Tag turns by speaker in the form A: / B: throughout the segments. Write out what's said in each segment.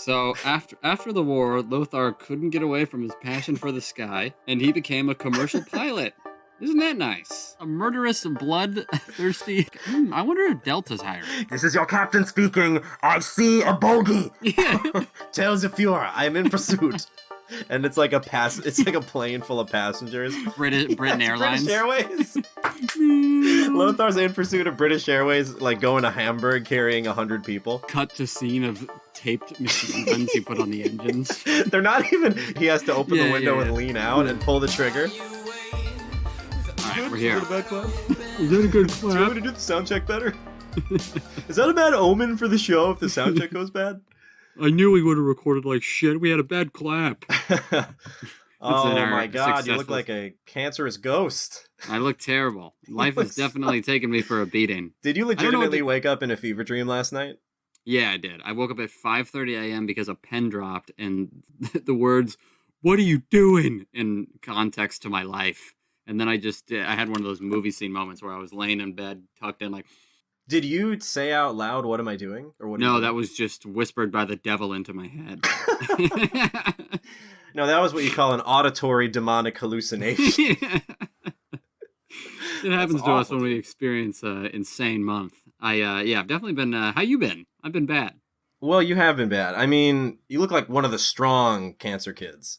A: So after the war, Lothar couldn't get away from his passion for the sky, and he became a commercial pilot. Isn't that nice? A murderous, bloodthirsty... I wonder if Delta's hiring.
B: This is your captain speaking. I see a bogey.
A: Yeah.
B: Tales of Fiora, I am in pursuit. And it's like a plane full of passengers.
A: Britain Airlines.
B: British Airways. Lothar's in pursuit of British Airways, like going to Hamburg carrying 100 people.
A: Cut to scene of taped machine guns he put on the engines.
B: They're not even... He has to open the window and lean out and pull the trigger.
A: Alright, we're here.
B: Is that a bad clap?
A: Is that a good clap?
B: Do you want me to do the sound check better? Is that a bad omen for the show if the sound check goes bad?
A: I knew we would have recorded like shit. We had a bad clap.
B: Oh my god, you look like a cancerous ghost.
A: I look terrible. Life has definitely taken me for a beating.
B: Did you legitimately wake up in a fever dream last night?
A: Yeah, I did. I woke up at 5:30 a.m. because a pen dropped and the words, "What are you doing?" in context to my life. And then I had one of those movie scene moments where I was laying in bed, tucked in like...
B: Did you say out loud, "What am I doing?" Or what?
A: No, that was just whispered by the devil into my head.
B: No, that was what you call an auditory demonic hallucination.
A: It happens to us when we experience an insane month. I've definitely been... how you been? I've been bad.
B: Well, you have been bad. I mean, you look like one of the strong cancer kids.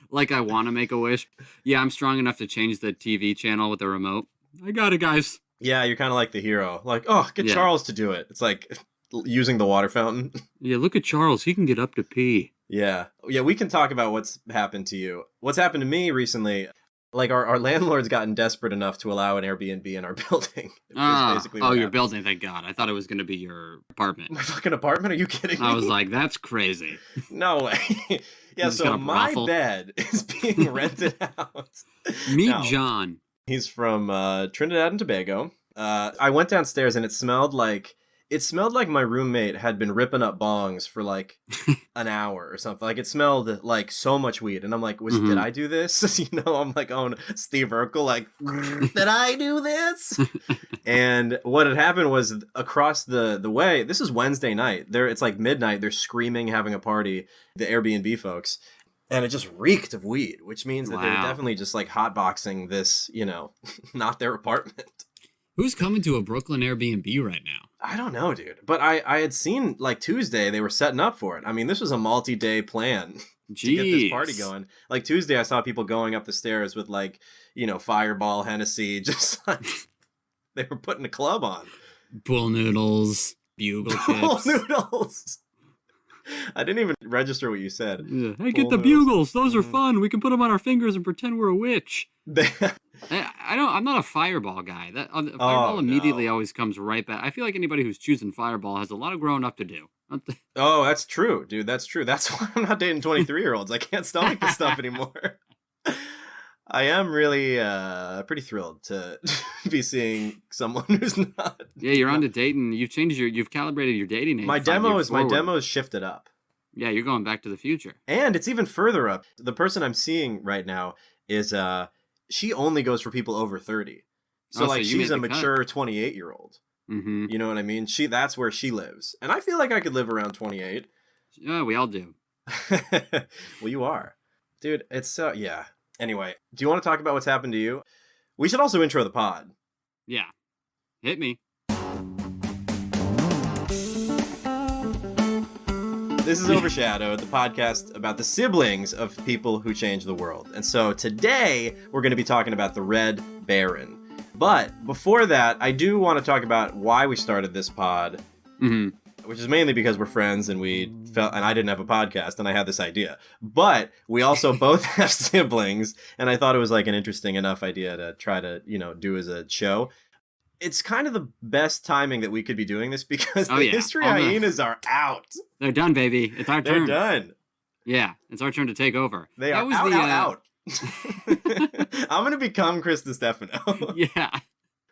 A: Like I want to make a wish. Yeah, I'm strong enough to change the TV channel with the remote. I got it, guys.
B: Yeah, you're kind of like the hero. Like, oh, get Charles to do it. It's like using the water fountain.
A: Yeah, look at Charles. He can get up to pee.
B: Yeah, we can talk about what's happened to you. What's happened to me recently, like our landlord's gotten desperate enough to allow an Airbnb in our building.
A: Your building, thank God. I thought it was going to be your apartment.
B: My fucking apartment? Are you kidding me?
A: I was like, that's crazy.
B: No way. Yeah, so my bed is being rented out.
A: Meet John.
B: He's from Trinidad and Tobago. I went downstairs and it smelled like my roommate had been ripping up bongs for like an hour or something. Like it smelled like so much weed. And I'm like, did I do this? I'm like, oh, Steve Urkel, like, did I do this? And what had happened was across the way, this is Wednesday night. It's like midnight. They're screaming, having a party, the Airbnb folks. And it just reeked of weed, which means that they were definitely just like hotboxing this, not their apartment.
A: Who's coming to a Brooklyn Airbnb right now?
B: I don't know, dude. But I had seen, like, Tuesday, they were setting up for it. I mean, this was a multi-day plan to get this party going. Like, Tuesday, I saw people going up the stairs with, like, Fireball, Hennessy, just like, they were putting a club on.
A: Bull noodles, bugle chips.
B: Bull noodles! I didn't even register what you said.
A: Yeah. Hey, get the bugles. Those are fun. We can put them on our fingers and pretend we're a witch. I'm not a Fireball guy. Fireball immediately always comes right back. I feel like anybody who's choosing Fireball has a lot of growing up to do.
B: Oh, that's true, dude. That's true. That's why I'm not dating 23-year-olds. I can't stomach this stuff anymore. I am really pretty thrilled to be seeing someone who's not.
A: Yeah, you're on to dating. You've calibrated your dating age.
B: My demo is shifted up.
A: Yeah, you're going back to the future.
B: And it's even further up. The person I'm seeing right now is she only goes for people over 30. So she's a mature 28-year-old.
A: Mm-hmm.
B: You know what I mean? That's where she lives. And I feel like I could live around 28.
A: Yeah, we all do.
B: Well, you are. Dude, it's yeah. Anyway, do you want to talk about what's happened to you? We should also intro the pod.
A: Yeah. Hit me.
B: This is Overshadowed, the podcast about the siblings of people who change the world. And so today, we're going to be talking about the Red Baron. But before that, I do want to talk about why we started this pod.
A: Mm-hmm.
B: Which is mainly because we're friends and and I didn't have a podcast and I had this idea. But we also both have siblings and I thought it was like an interesting enough idea to try to, do as a show. It's kind of the best timing that we could be doing this because the History Hyenas are out.
A: They're done, baby. It's our turn.
B: They're done.
A: Yeah, it's our turn to take over.
B: They are out. I'm going to become Chris DiStefano.
A: Yeah.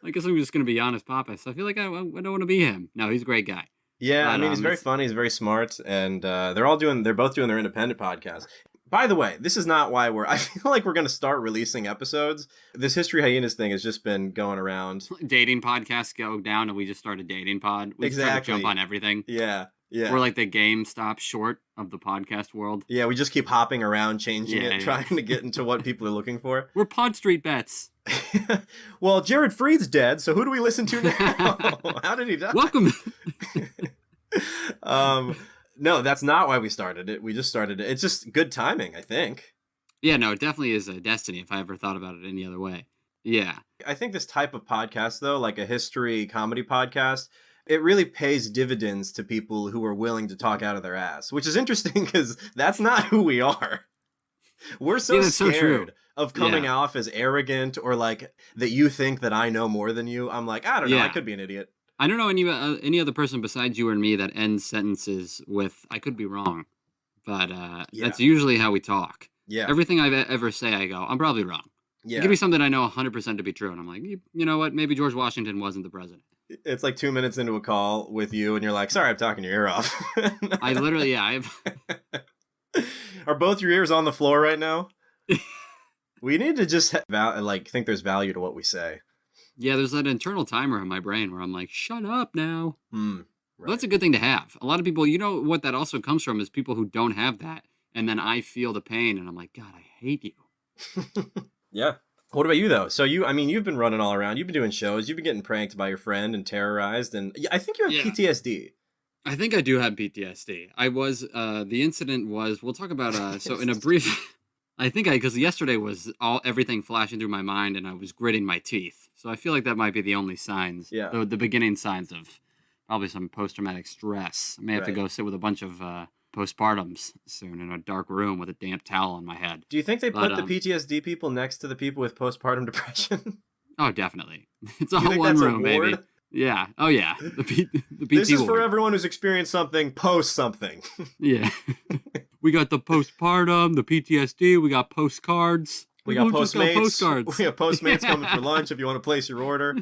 A: I guess I'm just going to be honest Pappas. I feel like I don't want to be him. No, he's a great guy.
B: Yeah, but, I mean, he's very funny, he's very smart, and they're both doing their independent podcasts. By the way, this is not why I feel like we're going to start releasing episodes. This History Hyenas thing has just been going around.
A: Dating podcasts go down, and we just started dating pod. We just jump on everything.
B: Yeah. Yeah.
A: We're like the GameStop short of the podcast world.
B: Yeah, we just keep hopping around, changing it, trying to get into what people are looking for.
A: We're Pod Street Bets.
B: Well, Jared Freed's dead, so who do we listen to now? How did he die?
A: Welcome.
B: No, that's not why we started it. We just started it. It's just good timing, I think.
A: Yeah, no, it definitely is a destiny if I ever thought about it any other way. Yeah.
B: I think this type of podcast, though, like a history comedy podcast, it really pays dividends to people who are willing to talk out of their ass, which is interesting because that's not who we are. We're so scared of coming off as arrogant or like that you think that I know more than you. I'm like, I don't know. I could be an idiot.
A: I don't know any other person besides you or me that ends sentences with, I could be wrong. But that's usually how we talk.
B: Yeah.
A: Everything I ever say, I go, I'm probably wrong.
B: Yeah.
A: Give me something I know 100% to be true. And I'm like, you know what? Maybe George Washington wasn't the president.
B: It's like 2 minutes into a call with you and you're like, sorry, I'm talking your ear off.
A: I literally,
B: Are both your ears on the floor right now? We need to just think there's value to what we say.
A: Yeah, there's that internal timer in my brain where I'm like, shut up now.
B: Right.
A: Well, that's a good thing to have. A lot of people, what that also comes from is people who don't have that. And then I feel the pain and I'm like, God, I hate you.
B: Yeah. What about you, though? So you've been running all around. You've been doing shows. You've been getting pranked by your friend and terrorized. And I think you have PTSD.
A: I think I do have PTSD. I was, the incident was, we'll talk about, so in a brief, because yesterday was everything flashing through my mind and I was gritting my teeth. So I feel like that might be the only signs, the beginning signs of probably some post-traumatic stress. I may have to go sit with a bunch of postpartums soon in a dark room with a damp towel on my head.
B: Do you think they put the PTSD people next to the people with postpartum depression?
A: Oh, definitely. It's all one room, baby. Yeah. Oh, yeah. The PT
B: This is
A: ward.
B: for everyone who's experienced something, post something.
A: Yeah. We got the postpartum, the PTSD, we got postcards.
B: We got Postmates. We have Postmates coming for lunch if you want to place your order.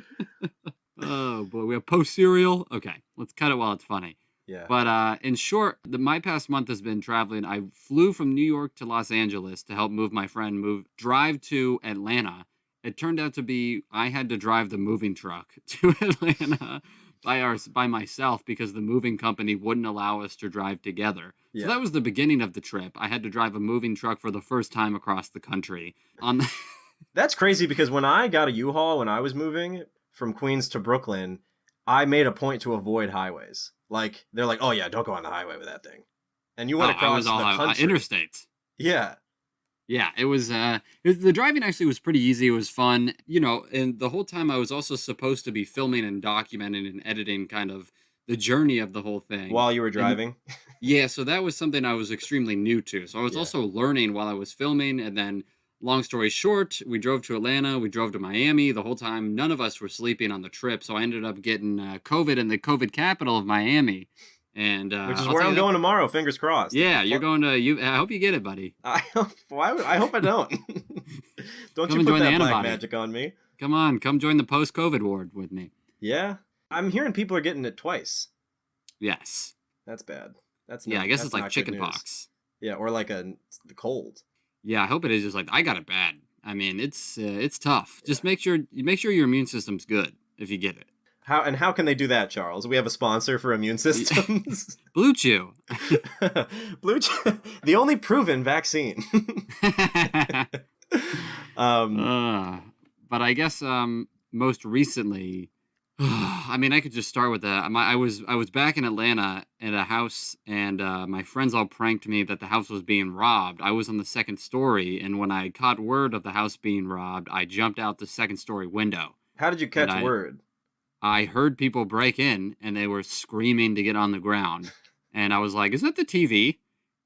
A: Oh, boy. We have Post cereal. Okay. Let's cut it while it's funny.
B: Yeah.
A: But in short, my past month has been traveling. I flew from New York to Los Angeles to help my friend drive to Atlanta. It turned out to be I had to drive the moving truck to Atlanta by myself because the moving company wouldn't allow us to drive together. Yeah. So that was the beginning of the trip. I had to drive a moving truck for the first time across the country.
B: That's crazy because when I got a U-Haul when I was moving from Queens to Brooklyn, I made a point to avoid highways. Like, they're like, oh, yeah, don't go on the highway with that thing. And you went across the country.
A: Interstates.
B: Yeah.
A: Yeah, it was the driving actually was pretty easy. It was fun, and the whole time I was also supposed to be filming and documenting and editing kind of the journey of the whole thing.
B: While you were driving?
A: Yeah, so that was something I was extremely new to. So I was also learning while I was filming, and then long story short, we drove to Atlanta, we drove to Miami. The whole time, none of us were sleeping on the trip, so I ended up getting COVID in the COVID capital of Miami. And
B: which is where I'm going tomorrow. Fingers crossed.
A: Yeah, you're going to. I hope you get it, buddy.
B: I hope I don't. Don't you put that black magic on me?
A: Come on, come join the post-COVID ward with me.
B: Yeah, I'm hearing people are getting it twice.
A: Yes,
B: that's bad.
A: I guess it's like chicken pox.
B: Yeah, or like a cold.
A: Yeah, I hope it is just like I got it bad. I mean, it's tough. Just make sure your immune system's good if you get it.
B: How can they do that, Charles? We have a sponsor for immune systems.
A: Blue Chew.
B: Blue Chew, the only proven vaccine.
A: But I guess most recently, I mean, I could just start with that. I was back in Atlanta at a house, and my friends all pranked me that the house was being robbed. I was on the second story, and when I caught word of the house being robbed, I jumped out the second story window.
B: How did you catch word?
A: I heard people break in, and they were screaming to get on the ground. And I was like, is that the TV?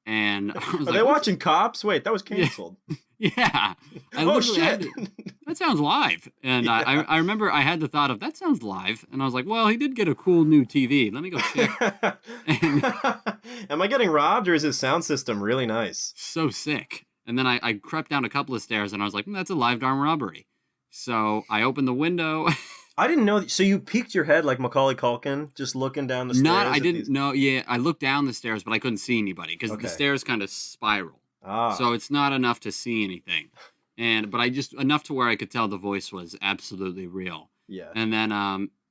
A: And I was
B: Are they watching Cops? Wait, that was canceled.
A: Yeah.
B: Oh, shit.
A: That sounds live. And I remember I had the thought of, that sounds live. And I was like, well, he did get a cool new TV. Let me go check.
B: Am I getting robbed, or is his sound system really nice?
A: So sick. And then I crept down a couple of stairs, and I was like, that's a live armed robbery. So I opened the window.
B: I didn't know. So you peeked your head like Macaulay Culkin, just looking down the stairs?
A: I didn't know. Yeah, I looked down the stairs, but I couldn't see anybody because the stairs kind of spiral. So it's not enough to see anything. But I just enough to where I could tell the voice was absolutely real.
B: Yeah.
A: And then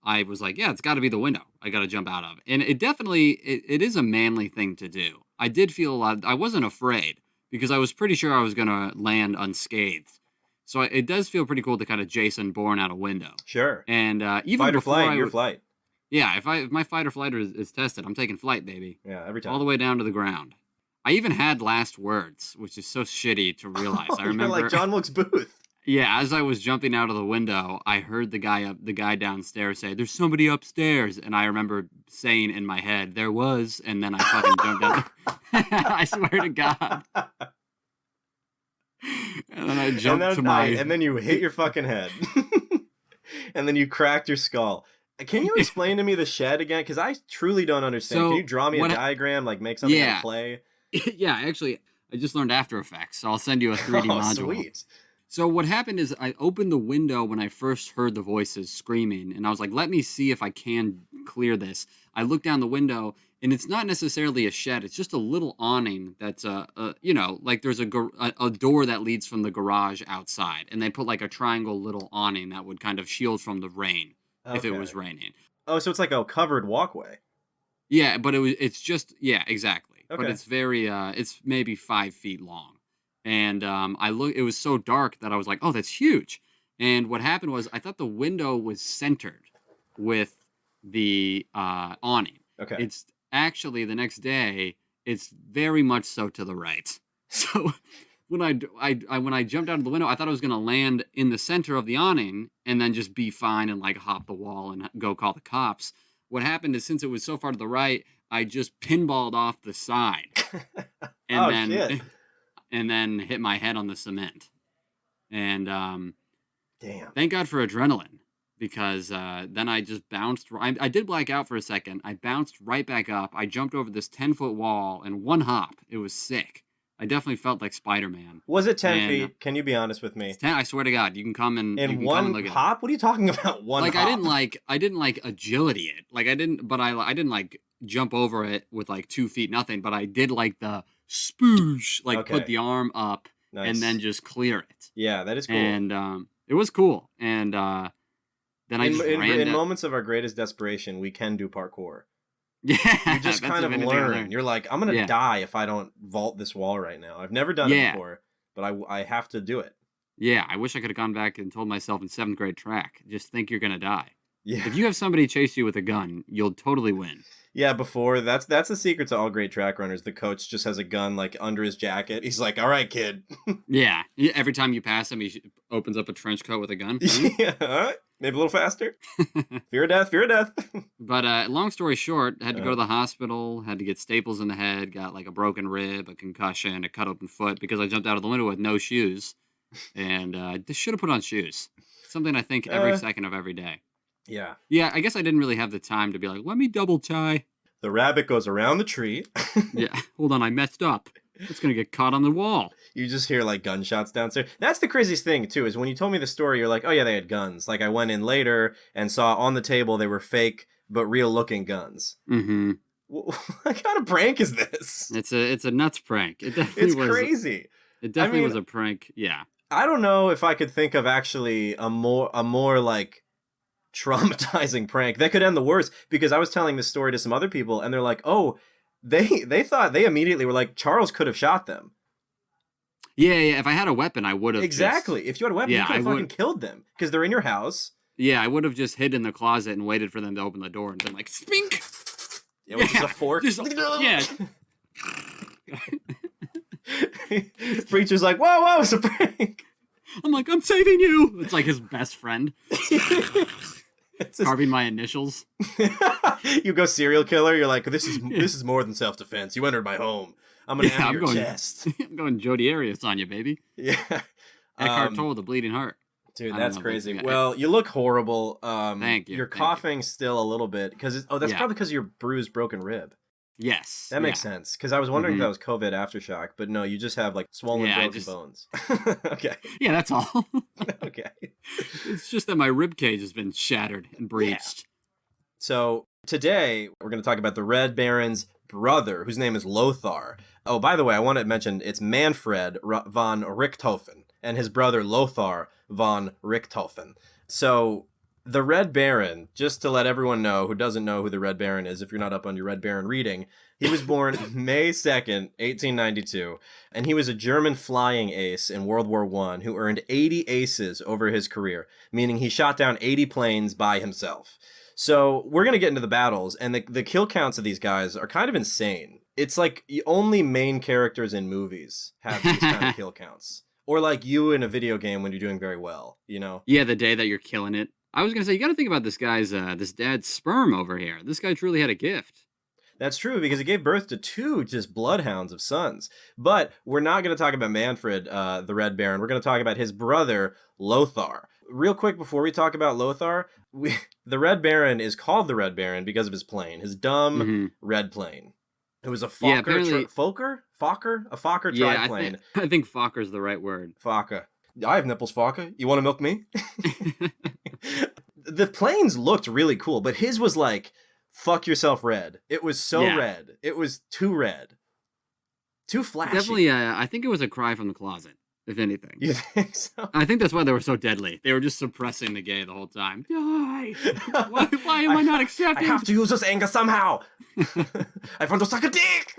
A: I was like, yeah, it's got to be the window I got to jump out of. And it definitely, it is a manly thing to do. I did feel a lot, I wasn't afraid because I was pretty sure I was going to land unscathed. So it does feel pretty cool to kind of Jason Bourne out a window.
B: Sure.
A: And even
B: fight or
A: before
B: flight, your flight.
A: Yeah, if my fight or flight is tested, I'm taking flight, baby.
B: Yeah, every time.
A: All the way down to the ground. I even had last words, which is so shitty to realize. I remember,
B: you're like John Wilkes Booth.
A: Yeah, as I was jumping out of the window, I heard the guy downstairs say, "There's somebody upstairs," and I remember saying in my head, "There was," and then I fucking jumped out. I swear to God. And then I jumped to my...
B: And then you hit your fucking head. And then you cracked your skull. Can you explain to me the shed again? Because I truly don't understand.
A: So,
B: can you draw me a diagram, like make something out of clay?
A: Yeah, actually, I just learned After Effects, so I'll send you a 3D module.
B: Sweet.
A: So what happened is I opened the window when I first heard the voices screaming, and I was like, let me see if I can clear this. I looked down the window, and it's not necessarily a shed. It's just a little awning that's, like there's a door that leads from the garage outside, and they put like a triangle little awning that would kind of shield from the rain if it was raining.
B: Oh, so it's like a covered walkway.
A: Yeah, but it's just, yeah, exactly.
B: Okay.
A: But it's very, it's maybe 5 feet long. And it was so dark that I was like, oh, that's huge. And what happened was I thought the window was centered with the awning.
B: Okay.
A: It's actually the next day, it's very much so to the right. So when I jumped out of the window, I thought I was going to land in the center of the awning and then just be fine and like hop the wall and go call the cops. What happened is since it was so far to the right, I just pinballed off the side. And
B: shit.
A: And then hit my head on the cement. And
B: damn.
A: Thank God for adrenaline, because then I just bounced. I did black out for a second. I bounced right back up. I jumped over this 10-foot wall in one hop. It was sick. I definitely felt like Spider-Man.
B: Was it 10 feet? Can you be honest with me?
A: 10, I swear to God, you can come and
B: in one hop. What are you talking about? One
A: like
B: hop?
A: I didn't like agility it. Like I didn't like jump over it with like 2 feet nothing. But I did like the spoosh, like put the arm up and then just clear it.
B: Yeah, that is cool.
A: And it was cool. And then I just ran
B: in moments of our greatest desperation, we can do parkour.
A: Yeah,
B: you just kind of learn. You're like, I'm gonna die if I don't vault this wall right now. I've never done it before, but I have to do it. Yeah,
A: I wish I could have gone back and told myself in 7th grade track, just think you're gonna die.
B: Yeah.
A: If you have somebody chase you with a gun, you'll totally win.
B: Yeah, that's the secret to all great track runners. The coach just has a gun like under his jacket. He's like, "All right, kid."
A: Yeah. Every time you pass him, he opens up a trench coat with a gun.
B: Yeah, all right. Maybe a little faster. Fear of death, fear of death.
A: But long story short, I had to go to the hospital, had to get staples in the head, got like a broken rib, a concussion, a cut open foot because I jumped out of the window with no shoes. And I should have put on shoes. Something I think every second of every day.
B: Yeah.
A: Yeah, I guess I didn't really have the time to be like, let me double tie.
B: The rabbit goes around the tree.
A: Yeah, hold on, I messed up. It's going to get caught on the wall.
B: You just hear like gunshots downstairs. That's the craziest thing too, is when you told me the story, you're like, oh yeah, they had guns. Like I went in later and saw on the table they were fake but real looking guns.
A: Mm-hmm.
B: What kind of prank is this?
A: It's a nuts prank. It definitely was
B: crazy.
A: It definitely was a prank. Yeah.
B: I don't know if I could think of actually a more like traumatizing prank that could end the worst, because I was telling this story to some other people and they're like, oh, they thought, they immediately were like, Charles could have shot them.
A: Yeah. If I had a weapon, I would have.
B: Exactly. If you had a weapon, you could have fucking killed them because they're in your house.
A: Yeah, I would have just hid in the closet and waited for them to open the door and been like, spink.
B: Yeah, with just a fork.
A: Yeah.
B: Preacher's like, whoa, it's a prank.
A: I'm like, I'm saving you. It's like his best friend. Carving my initials.
B: You go serial killer. You're like, this is more than self-defense. You entered my home. I'm gonna have your chest.
A: I'm going Jodi Arias on you, baby.
B: Yeah.
A: Eckhart Tolle, the bleeding heart.
B: Dude, that's crazy. Well, you look horrible.
A: Thank you.
B: You're coughing still a little bit because that's probably because of your bruised broken rib.
A: Yes.
B: That makes sense, because I was wondering if that was COVID aftershock, but no, you just have like swollen broken bones. Okay.
A: Yeah, that's all.
B: Okay.
A: It's just that my rib cage has been shattered and breached.
B: Yeah. So today we're going to talk about the Red Baron's brother, whose name is Lothar. Oh, by the way, I want to mention it's Manfred von Richthofen and his brother Lothar von Richthofen. So The Red Baron, just to let everyone know who doesn't know who the Red Baron is, if you're not up on your Red Baron reading, he was born May 2nd, 1892, and he was a German flying ace in World War I who earned 80 aces over his career, meaning he shot down 80 planes by himself. So we're going to get into the battles, and the kill counts of these guys are kind of insane. It's like only main characters in movies have these kind of kill counts. Or like you in a video game when you're doing very well, you know?
A: Yeah, the day that you're killing it. I was going to say, you got to think about this guy's, this dad's sperm over here. This guy truly had a gift.
B: That's true, because he gave birth to 2 just bloodhounds of sons. But we're not going to talk about Manfred, the Red Baron. We're going to talk about his brother, Lothar. Real quick, before we talk about Lothar, the Red Baron is called the Red Baron because of his plane, his dumb red plane. It was a Fokker, a Fokker triplane.
A: I think Fokker's the right word.
B: Fokker. I have nipples, Fokker. You want to milk me? The planes looked really cool, but his was like, fuck yourself red. It was so red. It was too red. Too flashy.
A: Definitely, I think it was a cry from the closet, if anything.
B: You think so?
A: I think that's why they were so deadly. They were just suppressing the gay the whole time. Die! Why am I not accepted?
B: I have to use this anger somehow. I want to suck a dick.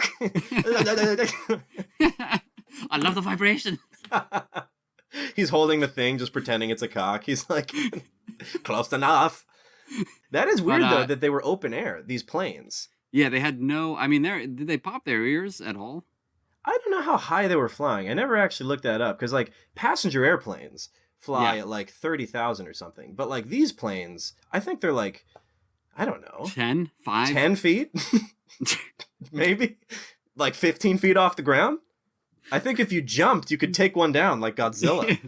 A: I love the vibration.
B: He's holding the thing, just pretending it's a cock. He's like, close enough. That is weird, though, that they were open air, these planes.
A: Yeah, they had no... I mean, did they pop their ears at all?
B: I don't know how high they were flying. I never actually looked that up, because, like, passenger airplanes fly at, like, 30,000 or something. But, like, these planes, I think they're, like, I don't know.
A: 10? 5?
B: 10 feet? Maybe? Like, 15 feet off the ground? I think if you jumped, you could take one down, like Godzilla.
A: I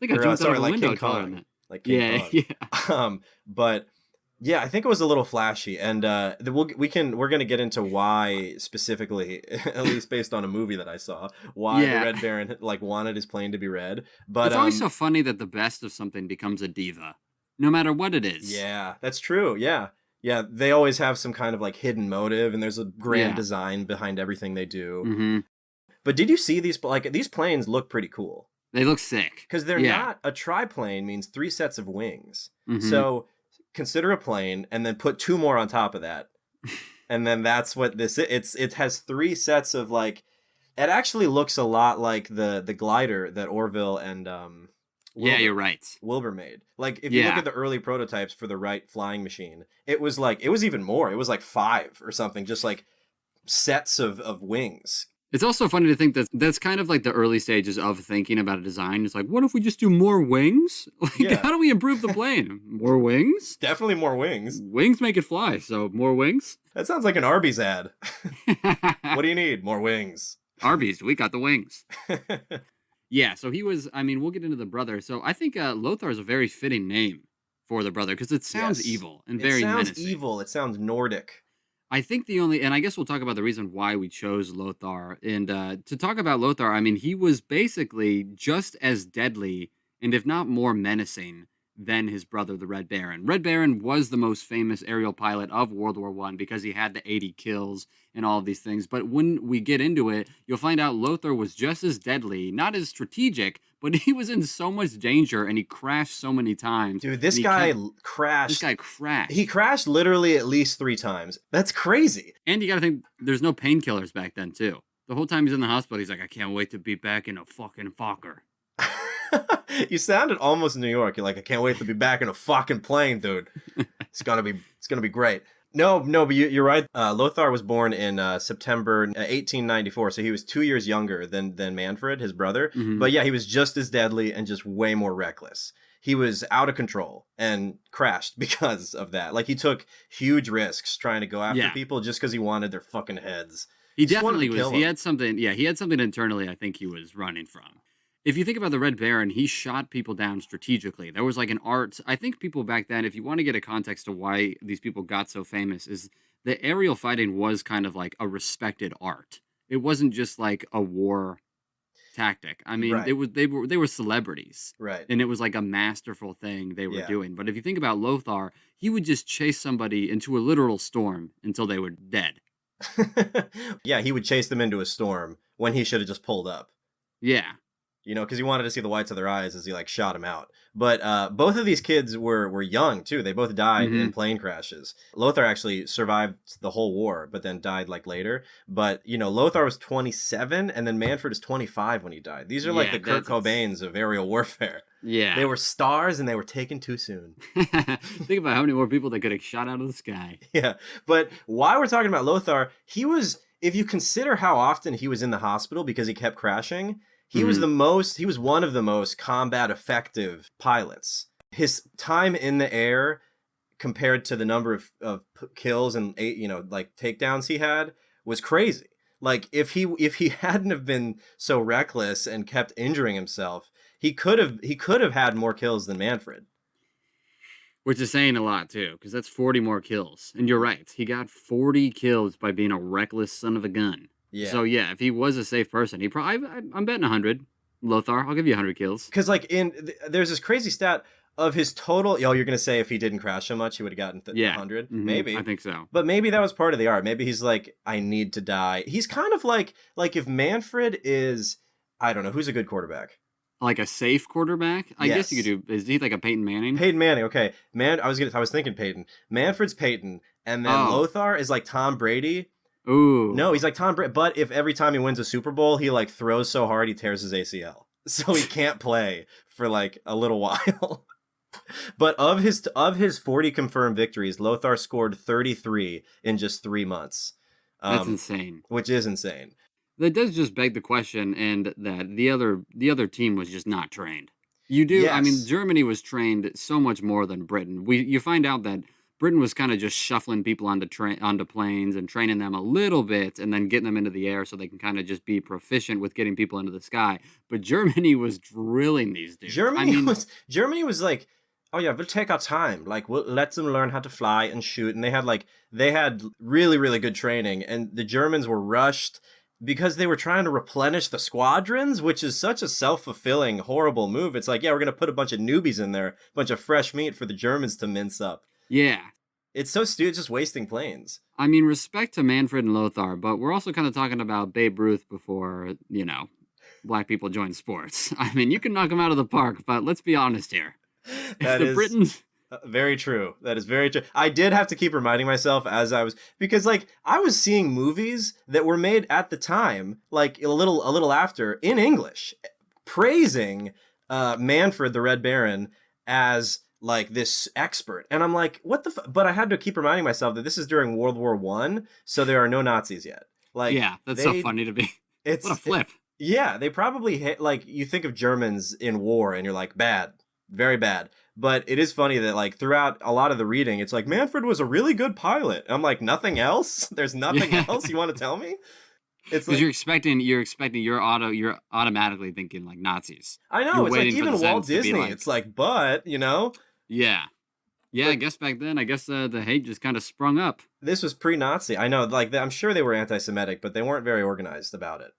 A: think I jumped out of a window
B: King
A: taller
B: Kong.
A: than that.
B: Like King Kong.
A: Yeah.
B: But yeah, I think it was a little flashy, and we're gonna get into why specifically, at least based on a movie that I saw, why the Red Baron like wanted his plane to be red. But
A: it's always so funny that the best of something becomes a diva, no matter what it is.
B: Yeah, that's true. Yeah, they always have some kind of like hidden motive, and there's a grand design behind everything they do.
A: Mm-hmm.
B: But did you see these? Like these planes look pretty cool.
A: They look sick
B: because they're not a triplane. Means 3 sets of wings. Mm-hmm. So consider a plane, and then put 2 more on top of that, and then that's what this is. It has 3 sets of like. It actually looks a lot like the glider that Orville and
A: you're right.
B: Wilbur made. Like if you look at the early prototypes for the Wright flying machine, it was even more. It was like 5 or something, just like sets of wings.
A: It's also funny to think that that's kind of like the early stages of thinking about a design. It's like, what if we just do more wings? Like, how do we improve the plane? More wings?
B: Definitely more wings.
A: Wings make it fly, so more wings?
B: That sounds like an Arby's ad. What do you need? More wings.
A: Arby's, we got the wings. Yeah, so he was, I mean, we'll get into the brother. So I think Lothar is a very fitting name for the brother because it sounds evil and very menacing.
B: It sounds evil. It sounds Nordic.
A: I think and I guess we'll talk about the reason why we chose Lothar. And to talk about Lothar, I mean, he was basically just as deadly and if not more menacing than his brother, the Red Baron. Red Baron was the most famous aerial pilot of World War I because he had the 80 kills and all of these things. But when we get into it, you'll find out Lothar was just as deadly, not as strategic, but he was in so much danger and he crashed so many times.
B: Dude, this guy crashed.
A: This guy crashed.
B: He crashed literally at least 3 times. That's crazy.
A: And you gotta think, there's no painkillers back then, too. The whole time he's in the hospital, he's like, I can't wait to be back in a fucking Fokker.
B: You sounded almost New York. You're like, I can't wait to be back in a fucking plane, dude. It's gonna be great. No, but you're right. Lothar was born in September 1894, so he was 2 years younger than Manfred, his brother. Mm-hmm. But yeah, he was just as deadly and just way more reckless. He was out of control and crashed because of that. Like, he took huge risks trying to go after people just because he wanted their fucking heads.
A: He definitely was. He had something internally I think he was running from. If you think about the Red Baron, he shot people down strategically. There was like an art. I think people back then, if you want to get a context to why these people got so famous, is the aerial fighting was kind of like a respected art. It wasn't just like a war tactic. I mean, they were celebrities.
B: Right.
A: And it was like a masterful thing they were doing. But if you think about Lothar, he would just chase somebody into a literal storm until they were dead.
B: Yeah, he would chase them into a storm when he should have just pulled up.
A: Yeah.
B: You know, because he wanted to see the whites of their eyes as he like shot him out. But both of these kids were young too. They both died in plane crashes. Lothar actually survived the whole war, but then died like later. But Lothar was 27, and then Manfred is 25 when he died. These are like the Kurt Cobains of aerial warfare.
A: Yeah,
B: they were stars, and they were taken too soon.
A: Think about how many more people they could have shot out of the sky.
B: Yeah, but while we're talking about Lothar, he was. If you consider how often he was in the hospital because he kept crashing, he was one of the most combat effective pilots. His time in the air compared to the number of kills and takedowns he had was crazy. Like if he hadn't have been so reckless and kept injuring himself, he could have had more kills than Manfred.
A: Which is saying a lot, too, because that's 40 more kills. And you're right. He got 40 kills by being a reckless son of a gun. Yeah. So, yeah, if he was a safe person, I'm betting 100. Lothar, I'll give you 100 kills.
B: Because, there's this crazy stat of his total... you're going to say if he didn't crash so much, he would have gotten 100? Mm-hmm. Maybe.
A: I think so.
B: But maybe that was part of the art. Maybe he's like, I need to die. He's kind of like if Manfred is... I don't know. Who's a good quarterback?
A: Like a safe quarterback? I guess you could do. Is he like a Peyton Manning?
B: Peyton Manning, okay. I was thinking Peyton. Manfred's Peyton, and then Lothar is like Tom Brady.
A: Ooh.
B: No, he's like Tom Brady, but if every time he wins a Super Bowl, he like throws so hard he tears his ACL. So he can't play for like a little while. But of his 40 confirmed victories, Lothar scored 33 in just 3 months.
A: That's insane.
B: Which is insane.
A: That does just beg the question, and that the other team was just not trained. You do. Yes. I mean, Germany was trained so much more than Britain. You find out that Britain was kind of just shuffling people onto planes and training them a little bit, and then getting them into the air so they can kind of just be proficient with getting people into the sky. But Germany was drilling these dudes.
B: Germany was like, oh yeah, we'll take our time. Like we'll let them learn how to fly and shoot. And they had really, really good training, and the Germans were rushed because they were trying to replenish the squadrons, which is such a self-fulfilling, horrible move. It's like, yeah, we're going to put a bunch of newbies in there, a bunch of fresh meat for the Germans to mince up.
A: Yeah.
B: It's so stupid, just wasting planes.
A: I mean, respect to Manfred and Lothar, but we're also kind of talking about Babe Ruth before, black people joined sports. I mean, you can knock them out of the park, but let's be honest here. Britons...
B: Very true. That is very true. I did have to keep reminding myself because I was seeing movies that were made at the time, like a little after, in English, praising Manfred the Red Baron as like this expert, and I'm like, what the? But I had to keep reminding myself that this is during World War I, so there are no Nazis yet. Like,
A: yeah, that's so funny to me. What a flip.
B: Yeah, they probably hit, you think of Germans in war, and you're like, bad, very bad. But it is funny that throughout a lot of the reading, it's like Manfred was a really good pilot. And I'm like, nothing else? There's nothing else you want to tell me? It's
A: because you're automatically thinking like Nazis.
B: I know. It's like even Walt Disney. It's like, but
A: Yeah. Yeah, but I guess back then, the hate just kind of sprung up.
B: This was pre-Nazi. I know, I'm sure they were anti-Semitic, but they weren't very organized about it.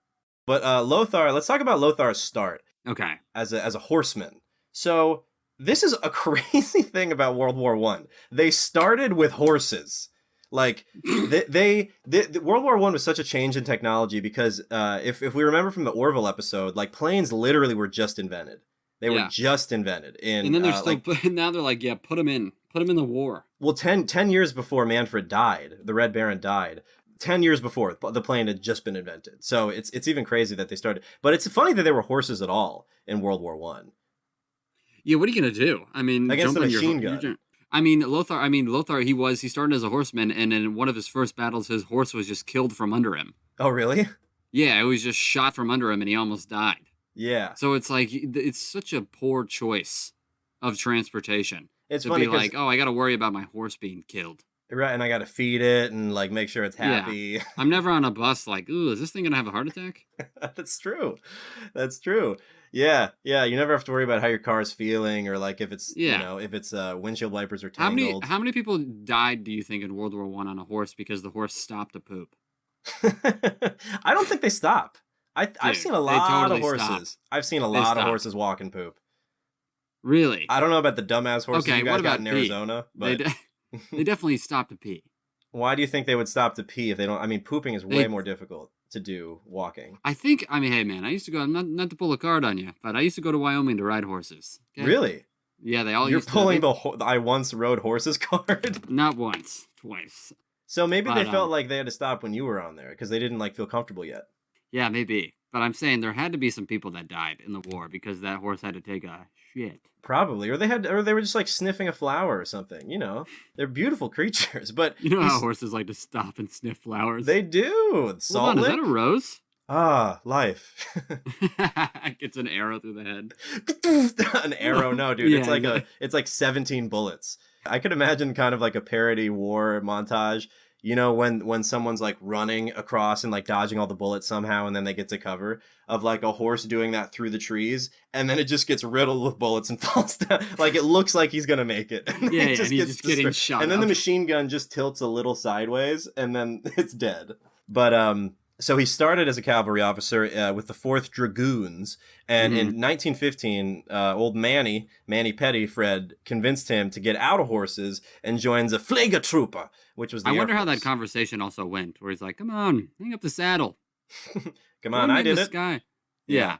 B: But Lothar, let's talk about Lothar's start.
A: Okay.
B: As a horseman. So this is a crazy thing about World War I. They started with horses. Like World War I was such a change in technology because if we remember from the Orville episode, planes literally were just invented. They were just invented.
A: And then they're still now they're like, yeah, put them in the war.
B: Well, 10 years before Manfred died, the Red Baron died. 10 years before, the plane had just been invented. So it's even crazy that they started. But it's funny that there were horses at all in World War I.
A: Yeah, what are you gonna do? I mean,
B: against the machine gun.
A: Lothar, he started as a horseman, and in one of his first battles, his horse was just killed from under him.
B: Oh, really?
A: Yeah, it was just shot from under him, and he almost died.
B: Yeah.
A: So it's like, it's such a poor choice of transportation.
B: It's
A: to
B: funny
A: be like, oh, I got to worry about my horse being killed.
B: Right, and I got to feed it and make sure it's happy.
A: Yeah. I'm never on a bus like, ooh, is this thing gonna have a heart attack?
B: That's true. Yeah. You never have to worry about how your car is feeling or if it's if it's windshield wipers are tangled.
A: How many people died, do you think, in World War I on a horse because the horse stopped to poop?
B: I don't think they stop. I've seen a lot of horses. I've seen a lot of horses walk and poop.
A: Really?
B: I don't know about the dumbass horses you guys got in Arizona, but
A: they definitely stop to pee.
B: Why do you think they would stop to pee if they don't? I mean, pooping is way more difficult to do walking.
A: Hey man, I used to go, not to pull a card on you, but I used to go to Wyoming to ride horses.
B: Okay? Really?
A: Yeah, they all
B: You're
A: used to.
B: pulling the I once rode horses card.
A: Not once, twice.
B: So maybe they
A: But,
B: felt like they had to stop when you were on there because they didn't like feel comfortable yet.
A: yeah, maybe. But I'm saying there had to be some people that died in the war because that horse had to take a shit.
B: Probably, or they were just like sniffing a flower or something. You know, they're beautiful creatures, but
A: You know how horses like to stop and sniff flowers?
B: they do. Salt
A: Hold on, is
B: lick?
A: that a rose?
B: Ah, life.
A: Gets an arrow through the head.
B: An arrow? No, dude.
A: Yeah,
B: It's like 17 bullets. I could imagine kind of like a parody war montage. You know, when someone's like running across and like dodging all the bullets somehow, and then they get to cover, of like a horse doing that through the trees, and then it just gets riddled with bullets and falls down. Like it looks like he's gonna make it. And
A: Yeah,
B: it
A: and he's just getting shot.
B: And then
A: up.
B: the machine gun just tilts a little sideways, and then it's dead. But so he started as a cavalry officer with the 4th Dragoons, and in 1915, old Manny Petty Fred convinced him to get out of horses and joins a Pflegertruppe, which was the
A: I
B: Air
A: wonder how that
B: Force.
A: conversation also went, where he's like, "Come on, hang up the saddle.
B: Come on, I did it.
A: Sky."
B: Yeah.
A: Yeah.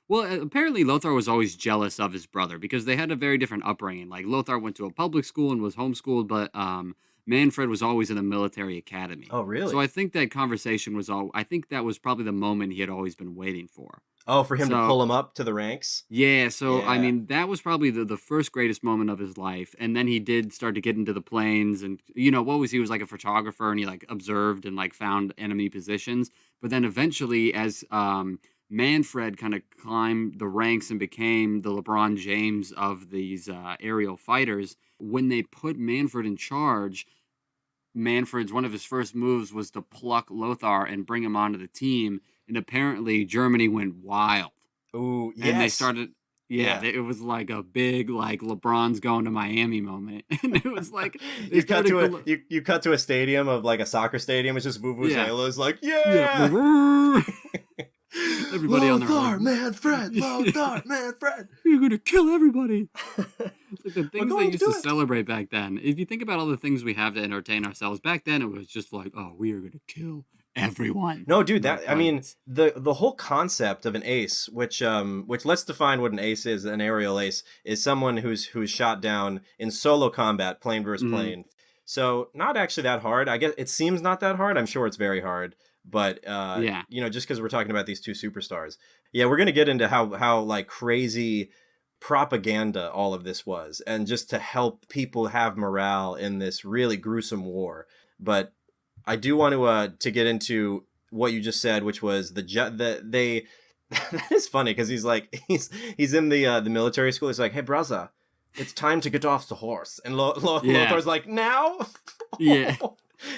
A: Well, apparently Lothar was always jealous of his brother because they had a very different upbringing. Like Lothar went to a public school and was homeschooled, but Manfred was always in a military academy.
B: Oh, really?
A: So I think that conversation was I think that was probably the moment he had always been waiting for.
B: Oh, for him to
A: So-
B: pull him up to the ranks?
A: Yeah, so I
B: Yeah.
A: mean that was probably the first greatest moment of his life, and then he did start to get into the plains, and he was like a photographer, and he like observed and like found enemy positions, but then eventually as Manfred kind of climbed the ranks and became the LeBron James of these aerial fighters, when they put Manfred in charge, one of his first moves was to pluck Lothar and bring him onto the team. And apparently Germany went wild.
B: Ooh, yes.
A: And they started,
B: Yeah.
A: it was like a big, like LeBron's going to Miami moment. And it was like, they
B: you cut
A: started
B: to you cut to a stadium of like a soccer stadium. It's just Vuvuzelas like,
A: yeah. Everybody on their
B: Lothar,
A: own.
B: Manfred, Lothar, Manfred.
A: You're going to kill everybody. It's like the things
B: going
A: they
B: to
A: used
B: do
A: to
B: it.
A: celebrate back then. If you think about all the things we have to entertain ourselves, back then it was just like, oh, we are going to kill everyone.
B: No, dude,
A: No
B: I mean
A: plans.
B: the whole concept of an ace, which let's define what an ace is. An aerial ace is someone who's shot down in solo combat, plane versus plane. So not actually that hard. I guess it seems not that hard. I'm sure it's very hard. But
A: Yeah.
B: just because we're talking about these two superstars, yeah, we're gonna get into how like crazy propaganda all of this was, and just to help people have morale in this really gruesome war. But I do want to get into what you just said, which was they. That is funny because he's in the military school. He's like, hey, brother, it's time to get off the horse, and
A: Yeah.
B: Lothar's like, now.
A: Yeah.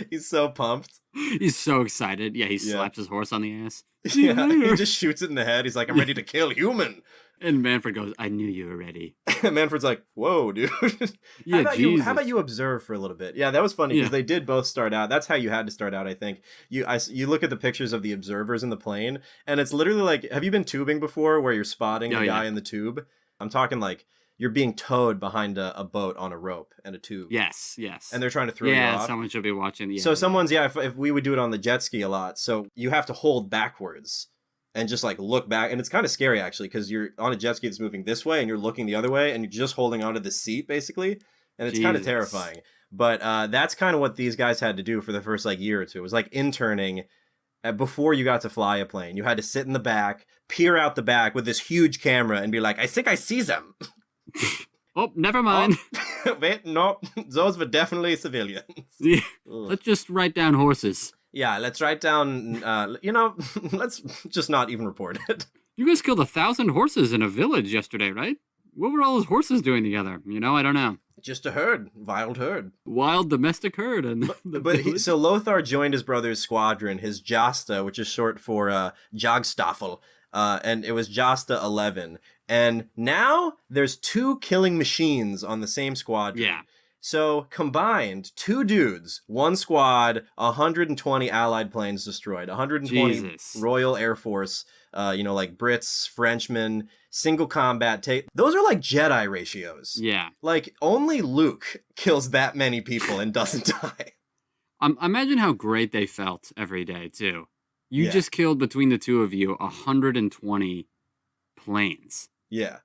B: He's so pumped.
A: He's so excited. Yeah, he
B: Yeah.
A: slaps his horse on the ass. See you
B: Yeah, he
A: later.
B: just shoots it in the head. He's like, I'm ready to kill human.
A: And Manfred goes, I knew you were ready.
B: Manfred's like, whoa, dude.
A: Yeah,
B: How about you observe for a little bit? Yeah, that was funny because
A: Yeah.
B: they did both start out. That's how you had to start out, I think. You look at the pictures of the observers in the plane, and it's literally like, have you been tubing before where you're spotting
A: Oh,
B: the
A: yeah.
B: guy in the tube? I'm talking like you're being towed behind a boat on a rope and a tube.
A: Yes.
B: And they're trying to throw you
A: Yeah,
B: off.
A: someone should be watching. Yeah,
B: So someone's, if we would do it on the jet ski a lot, so you have to hold backwards and just like look back, and it's kind of scary actually because you're on a jet ski that's moving this way and you're looking the other way and you're just holding onto the seat basically, and it's kind of
A: Jesus.
B: terrifying. But that's kind of what these guys had to do for the first like year or two. It was like interning before you got to fly a plane. You had to sit in the back, peer out the back with this huge camera and be like, I think I see them.
A: Oh, never mind.
B: Wait, no, those were definitely civilians.
A: Yeah.
B: Ugh.
A: Let's just write down horses.
B: Yeah, let's write down, let's just not even report it.
A: You guys killed 1,000 horses in a village yesterday, right? What were all those horses doing together? I don't know.
B: Just a herd, wild herd.
A: Wild domestic herd. And
B: So Lothar joined his brother's squadron, his Jasta, which is short for Jagstaffel, and it was Jasta 11. And now there's 2 killing machines on the same squadron.
A: Yeah.
B: So combined, 2 dudes, 1 squad, 120 Allied planes destroyed, 120
A: Jesus.
B: Royal Air Force, like Brits, Frenchmen, single combat. Those are like Jedi ratios.
A: Yeah.
B: Like only Luke kills that many people and doesn't die.
A: Imagine how great they felt every day, too. You
B: Yeah.
A: just killed, between the two of you, 120 planes.
B: Yeah.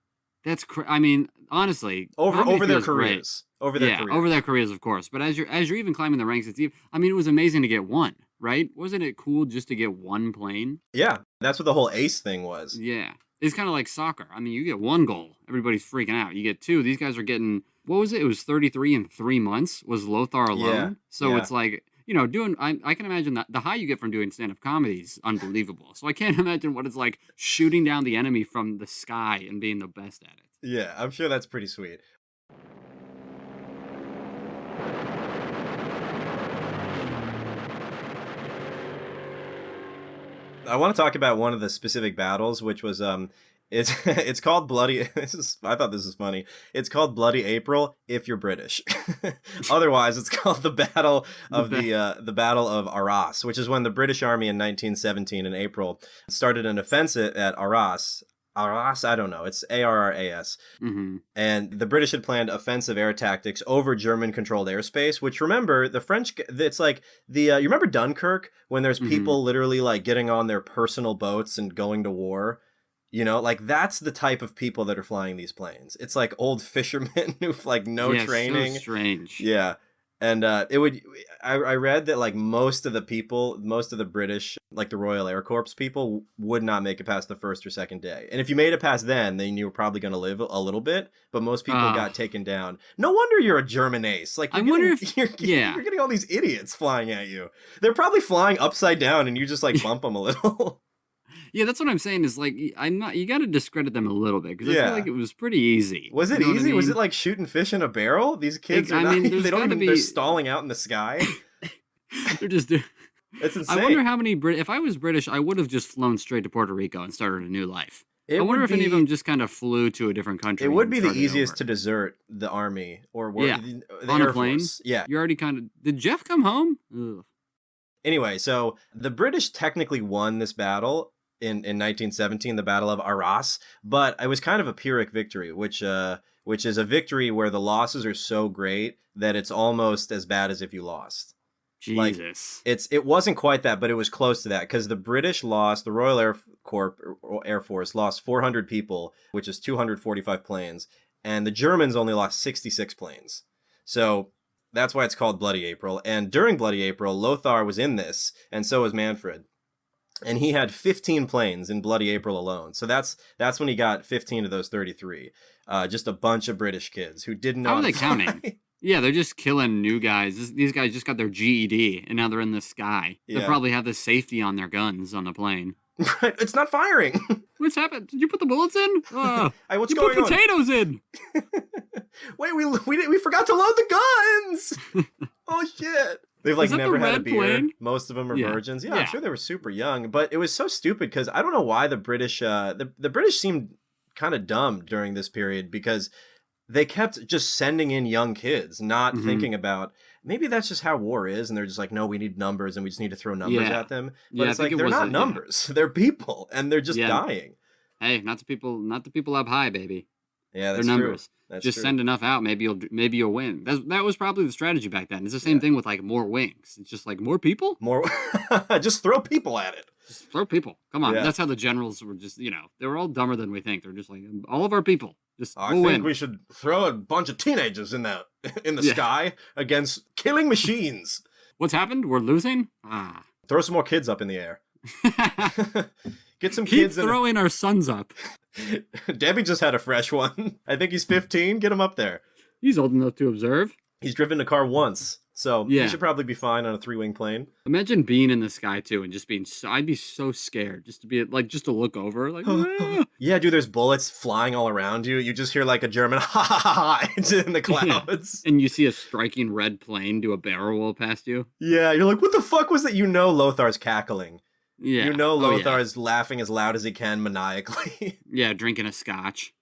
A: That's I mean, honestly,
B: over their
A: feels great.
B: careers. Over their careers.
A: Over their careers, of course. But as you're even climbing the ranks, I mean, it was amazing to get one, right? Wasn't it cool just to get one plane?
B: Yeah, that's what the whole ace thing was.
A: Yeah. It's kind of like soccer. I mean, you get one goal, everybody's freaking out. You get two, these guys are getting, what was it? It was 33 in 3 months was Lothar alone.
B: Yeah,
A: So
B: yeah.
A: it's like, I can imagine that the high you get from doing stand-up comedy is unbelievable. So I can't imagine what it's like shooting down the enemy from the sky and being the best at it.
B: Yeah, I'm sure that's pretty sweet. I want to talk about one of the specific battles, which was it's it's called Bloody. I thought this was funny. It's called Bloody April if you're British. Otherwise, it's called the Battle of the Battle of Arras, which is when the British Army in 1917 in April started an offensive at Arras. Arras, I don't know. It's Arras.
A: Mm-hmm.
B: And the British had planned offensive air tactics over German-controlled airspace, which, remember, the French, it's like you remember Dunkirk, when there's people literally like getting on their personal boats and going to war? You know, like that's the type of people that are flying these planes. It's like old fishermen who've like no training.
A: So strange.
B: Yeah. And I read that like most of the British, like the Royal Air Corps people, would not make it past the first or second day. And if you made it past then you were probably going to live a little bit, but most people got taken down. No wonder you're a German ace. Like,
A: I wonder if
B: you're getting all these idiots flying at you. They're probably flying upside down and you just like bump them a little.
A: Yeah, that's what I'm saying is like, you got to discredit them a little bit because I feel like it was pretty easy.
B: Was it easy? I mean? Was it like shooting fish in a barrel? These kids they're stalling out in the sky.
A: They're just
B: It's insane.
A: I wonder how many if I was British, I would have just flown straight to Puerto Rico and started a new life. I wonder if any of them just kind of flew to a different country.
B: It would be the easiest to desert the army or work the
A: on
B: Air
A: a plane.
B: Force. Yeah.
A: You're already kind of, did Jeff come home? Ugh.
B: Anyway, so the British technically won this battle in 1917, the Battle of Arras, but it was kind of a Pyrrhic victory, which is a victory where the losses are so great that it's almost as bad as if you lost.
A: Jesus.
B: Like, it wasn't quite that, but it was close to that, because the British lost, the Royal Air Force lost 400 people, which is 245 planes, and the Germans only lost 66 planes. So that's why it's called Bloody April. And during Bloody April, Lothar was in this, and so was Manfred. And he had 15 planes in Bloody April alone. So that's when he got 15 of those 33. Just a bunch of British kids who didn't know
A: how are they counting? Yeah, they're just killing new guys. These guys just got their GED, and now they're in the sky. They probably have the safety on their guns on the plane.
B: Right, it's not firing.
A: What's happened? Did you put the bullets in?
B: Hey, what's
A: you
B: going
A: put potatoes in.
B: Wait, we forgot to load the guns. Oh shit. They've like never had a beer.
A: Plane?
B: Most of them are virgins. Yeah, I'm sure they were super young, but it was so stupid because I don't know why the British the British seemed kind of dumb during this period, because they kept just sending in young kids, not thinking about, maybe that's just how war is, and they're just like, no, we need numbers and we just need to throw numbers at them. But it's like, they're not numbers. They're people, and they're just dying.
A: Hey, not the people up high, baby.
B: Yeah, that's
A: they're numbers.
B: True. That's
A: just
B: true.
A: Send enough out, maybe you'll win. That was probably the strategy back then. It's the same thing with like more wings. It's just like more people?
B: Just throw people at it.
A: Just throw people. Come on. Yeah. That's how the generals were just, they were all dumber than we think. They're just like, all of our people.
B: I think we should throw a bunch of teenagers in the sky against killing machines.
A: What's happened? We're losing?
B: Throw some more kids up in the air. Get some
A: Keep
B: kids
A: throwing our sons up.
B: Debbie just had a fresh one. I think he's 15. Get him up there.
A: He's old enough to observe.
B: He's driven a car once, so he should probably be fine on a 3-wing plane.
A: Imagine being in the sky too, and just being. I'd be so scared just to be like, just to look over, like.
B: Yeah, dude. There's bullets flying all around you. You just hear like a German ha ha ha in the clouds,
A: and you see a striking red plane do a barrel roll past you.
B: Yeah, you're like, what the fuck was that? You know, Lothar's cackling.
A: Yeah.
B: You know Lothar is laughing as loud as he can maniacally.
A: Yeah, drinking a scotch.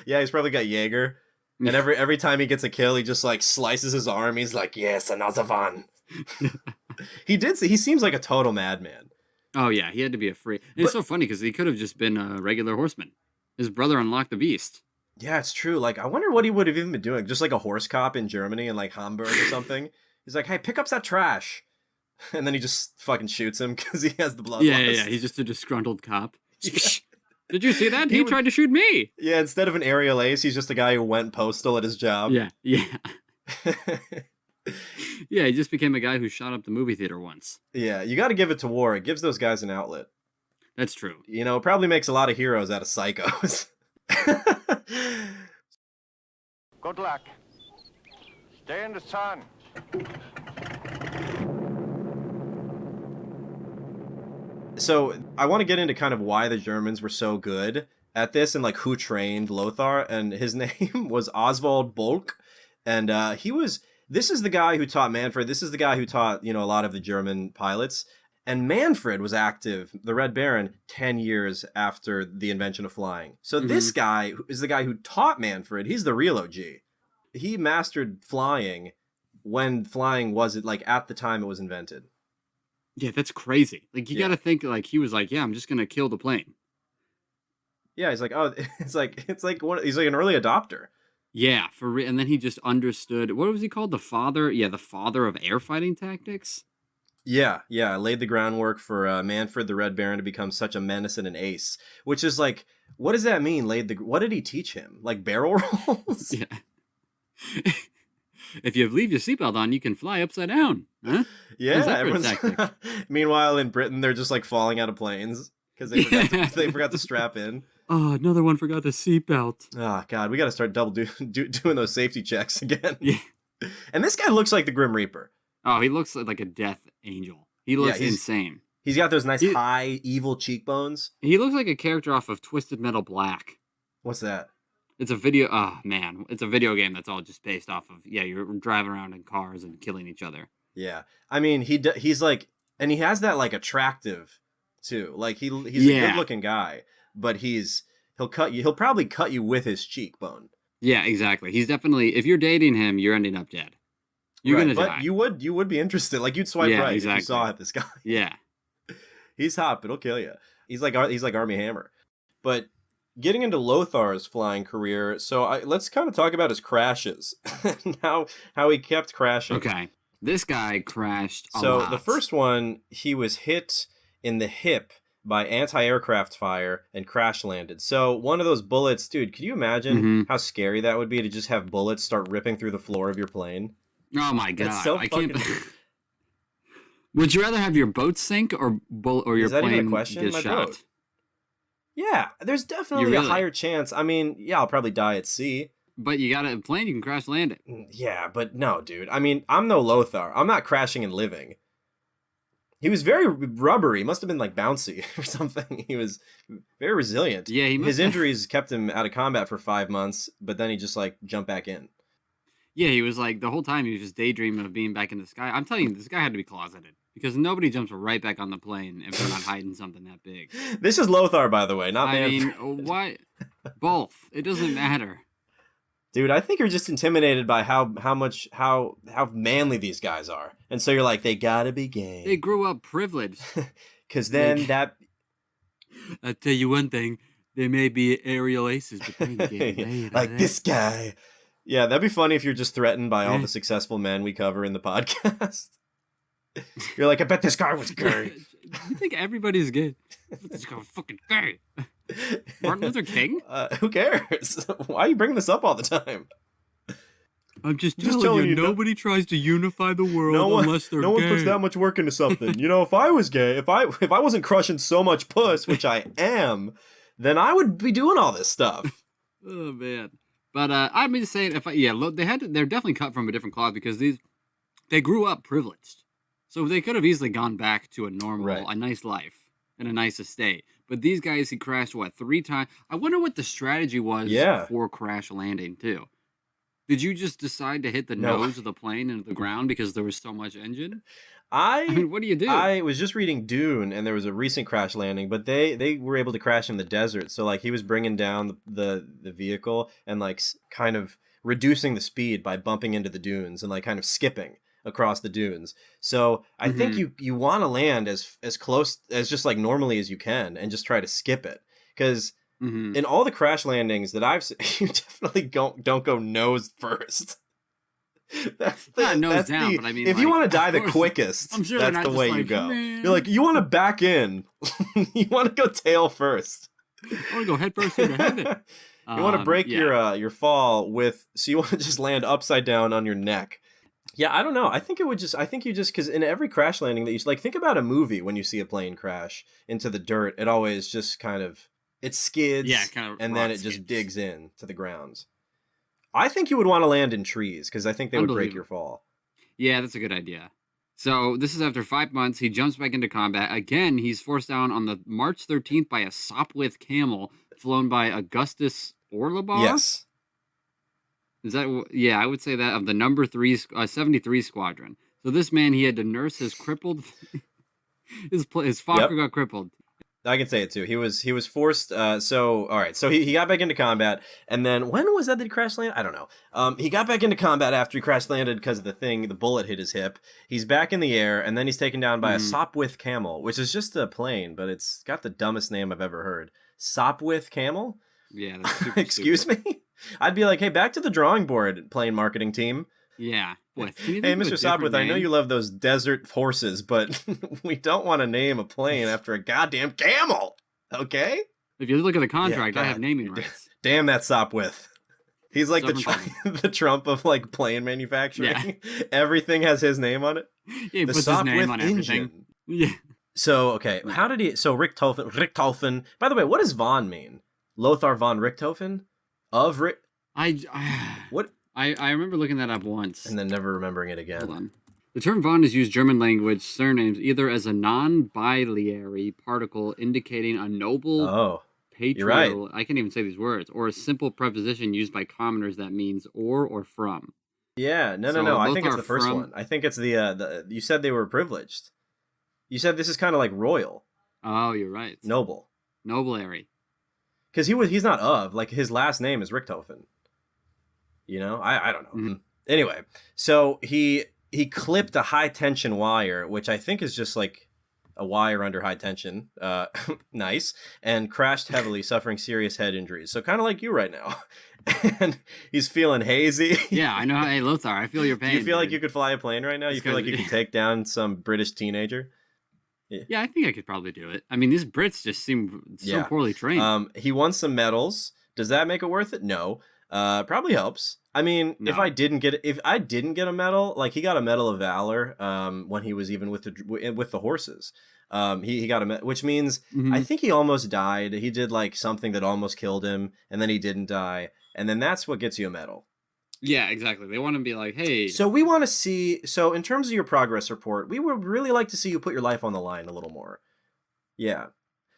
B: Yeah, he's probably got Jaeger. And every time he gets a kill, he just like slices his arm. He's like, yes, another one. He seems like a total madman.
A: Oh yeah, he had to be a freak. It's so funny because he could have just been a regular horseman. His brother unlocked the beast.
B: Yeah, it's true. Like, I wonder what he would have even been doing. Just like a horse cop in Germany, in like Hamburg or something. He's like, hey, pick up that trash. And then he just fucking shoots him because he has the bloodlust.
A: Yeah. He's just a disgruntled cop. Did you see that? He tried to shoot me.
B: Yeah, instead of an aerial ace, he's just a guy who went postal at his job.
A: Yeah. Yeah, he just became a guy who shot up the movie theater once.
B: Yeah, you got to give it to war. It gives those guys an outlet.
A: That's true.
B: You know, it probably makes a lot of heroes out of psychos.
C: Good luck. Stay in the sun.
B: So I want to get into kind of why the Germans were so good at this and like who trained Lothar. And his name was Oswald Bolk. And this is the guy who taught Manfred. This is the guy who taught, a lot of the German pilots. And Manfred was active, the Red Baron, 10 years after the invention of flying. So this guy is the guy who taught Manfred. He's the real OG. He mastered flying when flying wasn't like at the time it was invented.
A: Yeah, that's crazy. Like you got to think like he was like, yeah, I'm just going to kill the plane.
B: Yeah, he's like, oh, he's like an early adopter.
A: Yeah, and then he just understood, what was he called? The father? Yeah, the father of air fighting tactics?
B: Yeah, laid the groundwork for Manfred the Red Baron to become such a menace and an ace, which is like, what does that mean? What did he teach him? Like barrel rolls?
A: Yeah. If you leave your seatbelt on, you can fly upside down. Huh?
B: Yeah, everyone's... Meanwhile, in Britain, they're just like falling out of planes because they forgot to strap in.
A: Oh, another one forgot the seatbelt.
B: Oh, God, we got to start doing those safety checks again.
A: Yeah.
B: And this guy looks like the Grim Reaper.
A: Oh, he looks like a death angel. He looks insane.
B: He's got those nice high, evil cheekbones.
A: He looks like a character off of Twisted Metal Black.
B: What's that?
A: It's a video. Oh, man. It's a video game that's all just based off of, you're driving around in cars and killing each other.
B: Yeah. I mean, he's like, and he has that like attractive too. Like he's a good looking guy, but he'll probably cut you with his cheekbone.
A: Yeah, exactly. He's definitely, if you're dating him, you're ending up dead. You're going to die.
B: But you would be interested. Like you'd swipe right if you saw this guy.
A: Yeah.
B: He's hot, but he'll kill you. He's like Armie Hammer. But getting into Lothar's flying career, so let's kind of talk about his crashes. how he kept crashing.
A: Okay. This guy crashed a lot.
B: So the first one, he was hit in the hip by anti-aircraft fire and crash landed. So one of those bullets, dude, could you imagine how scary that would be to just have bullets start ripping through the floor of your plane?
A: Oh my God.
B: It's so
A: I can't. Would you rather have your boat sink or your plane get shot?
B: Boat? Yeah, there's definitely a higher chance. I mean, yeah, I'll probably die at sea.
A: But you got a plane, you can crash land it.
B: Yeah, but no, dude. I mean, I'm no Lothar. I'm not crashing and living. He was very rubbery. He must have been like bouncy or something. He was very resilient.
A: Yeah,
B: his injuries kept him out of combat for 5 months, but then he just like jumped back in.
A: Yeah, he was like, the whole time he was just daydreaming of being back in the sky. I'm telling you, this guy had to be closeted. Because nobody jumps right back on the plane if they're not hiding something that big.
B: This is Lothar, by the way, not Manfred.
A: I mean, why? Both. It doesn't matter.
B: Dude, I think you're just intimidated by how manly these guys are. And so you're like, they gotta be gay.
A: They grew up privileged.
B: Because then
A: I'll tell you one thing. They may be aerial aces, but they ain't getting laid.
B: Like this guy. Yeah, that'd be funny if you're just threatened by all the successful men we cover in the podcast. You're like, I bet this guy was gay.
A: You think everybody's gay? This guy was fucking gay. Martin Luther King?
B: Who cares? Why are you bringing this up all the time?
A: I'm just telling you, nobody tries to unify the world unless they're gay.
B: No one puts that much work into something. If I was gay, if I wasn't crushing so much puss, which I am, then I would be doing all this stuff.
A: Oh man. But I'm just saying, they're definitely cut from a different cloth because they grew up privileged. So they could have easily gone back to a normal, a nice life and a nice estate. But these guys, he crashed, 3 times? I wonder what the strategy was for crash landing, too. Did you just decide to hit the nose of the plane into the ground because there was so much engine? I mean, what do you do?
B: I was just reading Dune, and there was a recent crash landing, but they were able to crash in the desert. So, like, he was bringing down the vehicle and, like, kind of reducing the speed by bumping into the dunes and, like, kind of skipping across the dunes. So I think you want to land as close as just like normally as you can and just try to skip it. Because in all the crash landings that I've seen, you definitely don't go nose first.
A: Nose down, but I mean,
B: if you want to die the quickest, I'm sure that's the way you go. Man. You're like, you want to back in. You want to go tail first.
A: I want to go headfirst into heaven.
B: You want to break your fall so you want to just land upside down on your neck. Yeah, I don't know. I think because in every crash landing that you like, think about a movie when you see a plane crash into the dirt, it always just it skids, and then it just digs in to the ground. I think you would want to land in trees because I think they would break your fall.
A: Yeah, that's a good idea. So this is after 5 months. He jumps back into combat. Again, he's forced down on the March 13th by a Sopwith camel flown by Augustus Orlebar.
B: Yes.
A: Is that? Yeah, I would say that of the number 73 squadron. So this man, he had to nurse his crippled. his Fokker got crippled.
B: I can say it too. He was forced. So all right. So he got back into combat, and then when was that he crash landed? I don't know. He got back into combat after he crash landed because the bullet hit his hip. He's back in the air, and then he's taken down by a Sopwith camel, which is just a plane, but it's got the dumbest name I've ever heard. Sopwith camel.
A: Yeah. That's super
B: Excuse me. I'd be like, hey, back to the drawing board, plane marketing team.
A: Yeah.
B: Hey, Mr. Sopwith, I know you love those desert horses, but we don't want to name a plane after a goddamn camel, okay?
A: If you look at the contract, I have naming rights.
B: Damn that Sopwith. He's like the Trump of like plane manufacturing. Yeah. Everything has his name on it.
A: Yeah, he puts his name on everything. Yeah.
B: So, okay, Richthofen. By the way, what does von mean? Lothar von Richthofen? What?
A: I remember looking that up once.
B: And then never remembering it again.
A: Hold on. The term von is used German language surnames either as a non-biliary particle indicating a noble patriarchal,
B: right.
A: I can't even say these words, or a simple preposition used by commoners that means or from.
B: Yeah, no. I think it's the first one. I think it's the you said they were privileged. You said this is kind of like royal.
A: Oh, you're right.
B: Noble.
A: Nobilary.
B: Because he's not like his last name is Richthofen. You know, I don't know. Mm-hmm. Anyway, so he clipped a high tension wire, which I think is just like a wire under high tension. Nice. And crashed heavily, suffering serious head injuries. So kind of like you right now. And he's feeling hazy.
A: Yeah, I know. Hey, Lothar, I feel your pain.
B: Do you feel like you could fly a plane right now? You feel like you could take down some British teenager?
A: Yeah, I think I could probably do it. I mean, these Brits just seem so poorly trained.
B: He won some medals. Does that make it worth it? No. Probably helps. I mean, no. if I didn't get a medal, like he got a Medal of Valor when he was even with the horses. He got a medal, which means I think he almost died. He did like something that almost killed him, and then he didn't die, and then that's what gets you a medal.
A: Yeah, exactly. They want to be like, hey.
B: So we want to see. So in terms of your progress report, we would really like to see you put your life on the line a little more. Yeah.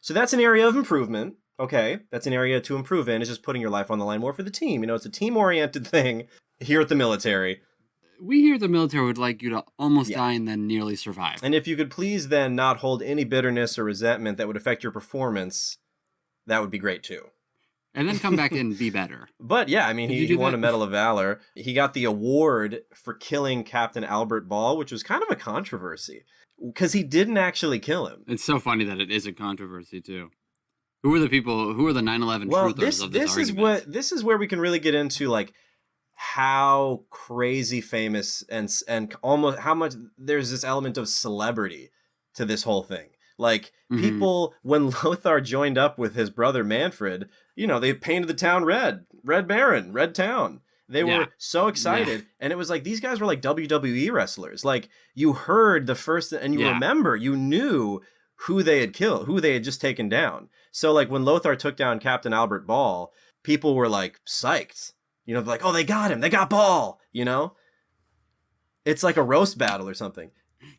B: So that's an area of improvement. Okay, that's an area to improve in, is just putting your life on the line more for the team. You know, it's a team-oriented thing here at the military.
A: We here at the military would like you to almost die and then nearly survive.
B: And if you could please then not hold any bitterness or resentment that would affect your performance, that would be great too.
A: And then come back and be better.
B: But yeah, I mean, he won a Medal of Valor. He got the award for killing Captain Albert Ball, which was kind of a controversy because he didn't actually kill him.
A: It's so funny that it is a controversy too. Who are the people? Who are the 9/11 truthers of this argument?
B: This is where we can really get into like how crazy famous and almost how much there's this element of celebrity to this whole thing. Like people, when Lothar joined up with his brother Manfred, you know, they painted the town red Baron, red town. They were so excited, and it was like these guys were like WWE wrestlers. Like you heard the first, and you remember, you knew who they had killed, who they had just taken down. So like when Lothar took down Captain Albert Ball, people were like psyched. You know, they're like, oh, they got him. They got Ball. You know, it's like a roast battle or something.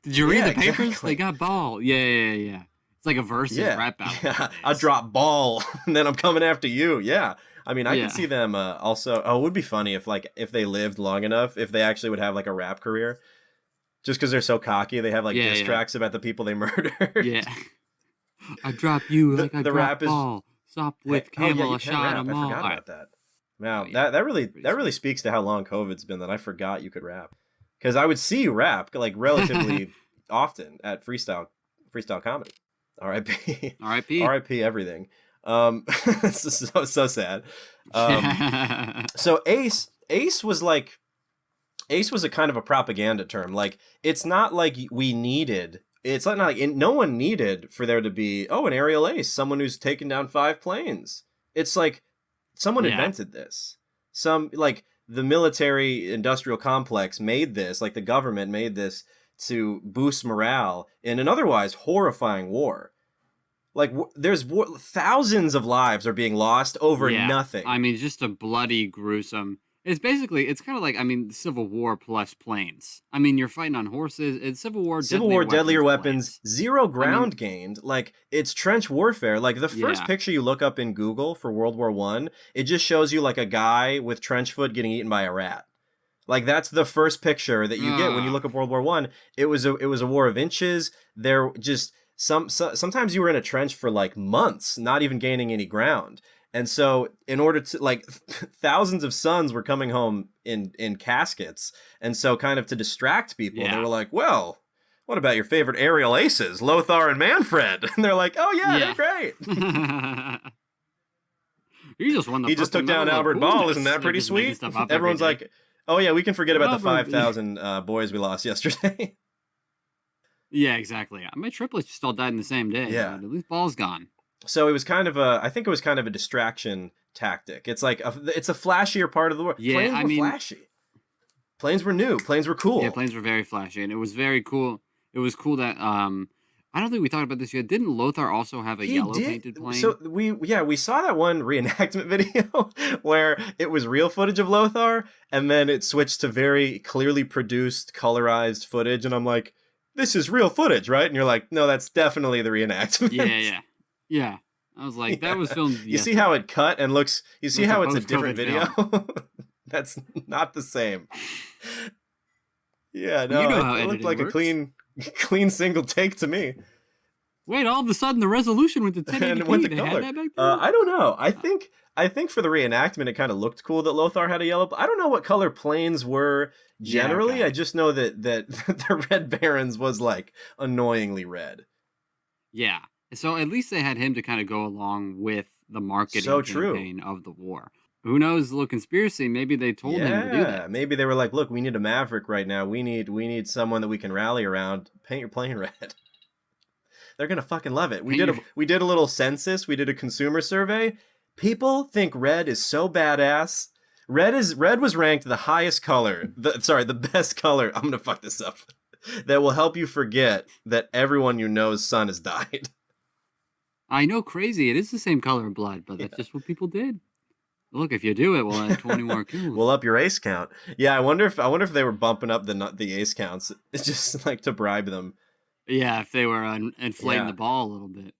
A: Did you read the papers? Exactly. They got Ball. Yeah. It's like a versus rap battle.
B: Yeah, I drop Ball, and then I'm coming after you. Yeah. I mean, I can see them also. Oh, it would be funny if they lived long enough, if they actually would have like a rap career. Just because they're so cocky, they have like diss tracks about the people they murdered.
A: Yeah. I drop you like I drop Ball. Stop with camel, shot them all.
B: I forgot about that. Wow, that really speaks to how long COVID's been that I forgot you could rap. Because I would see you rap like relatively often at freestyle comedy. R.I.P.
A: R.I.P.
B: R.I.P. everything. This is so sad. So Ace was a kind of a propaganda term. Like it's not like we needed It's like not like no one needed for there to be an aerial ace, someone who's taken down 5 planes. It's like someone invented this. Some like the military industrial complex made this, like the government made this to boost morale in an otherwise horrifying war. Like there's thousands of lives are being lost over nothing.
A: I mean, just a bloody, gruesome. It's kind of like, I mean, Civil War plus planes. I mean, you're fighting on horses. It's Civil War,
B: deadlier weapons, zero ground gained. Like, it's trench warfare. Like, the first picture you look up in Google for World War I, it just shows you, like, a guy with trench foot getting eaten by a rat. Like, that's the first picture that you get when you look up World War I. It was a war of inches. There just... Sometimes you were in a trench for, like, months, not even gaining any ground. And so in order to, like, thousands of sons were coming home in caskets. And so kind of to distract people, they were like, well, what about your favorite aerial aces, Lothar and Manfred? And they're like, oh, yeah. They're great.
A: He just won the
B: He just took down Albert Ball. Isn't that pretty sweet? Everyone's like, oh, yeah, we can forget about the 5,000 boys we lost yesterday.
A: Yeah, exactly. My triplets just all died in the same day.
B: Yeah.
A: At least Ball's gone.
B: So it was kind of I think it was kind of a distraction tactic. It's like it's a flashier part of the war.
A: Yeah,
B: planes were flashy. Planes were new. Planes were cool.
A: Yeah, planes were very flashy, and it was very cool. It was cool that I don't think we talked about this yet. Didn't Lothar also have a yellow painted plane?
B: So we saw that one reenactment video where it was real footage of Lothar, and then it switched to very clearly produced, colorized footage, and I'm like, this is real footage, right? And you're like, no, that's definitely the reenactment.
A: Yeah. I was like, that was filmed.
B: You see how it cut and looks. You see how it's a different video. That's not the same. Yeah, no, it looked like works. A clean single take to me.
A: Wait, all of a sudden the resolution went to 1080p.
B: And went to color. I don't know. I think for the reenactment it kind of looked cool that Lothar had a yellow. I don't know what color planes were generally. Yeah, okay. I just know that the Red Barons was like annoyingly red.
A: Yeah. So at least they had him to kind of go along with the marketing campaign of the war. Who knows? A little conspiracy. Maybe they told him to do that.
B: Maybe they were like, "Look, we need a maverick right now. We need someone that we can rally around. Paint your plane red." They're gonna fucking love it. We did a little census. We did a consumer survey. People think red is so badass. Red was ranked the highest color. The best color. I'm gonna fuck this up. That will help you forget that everyone you know's son has died.
A: I know, crazy. It is the same color of blood, but that's just what people did. Look, if you do it, we'll add 20 more kills.
B: We'll up your ace count. Yeah, I wonder if they were bumping up the ace counts. It's just like to bribe them.
A: Yeah, if they were inflating the ball a little bit.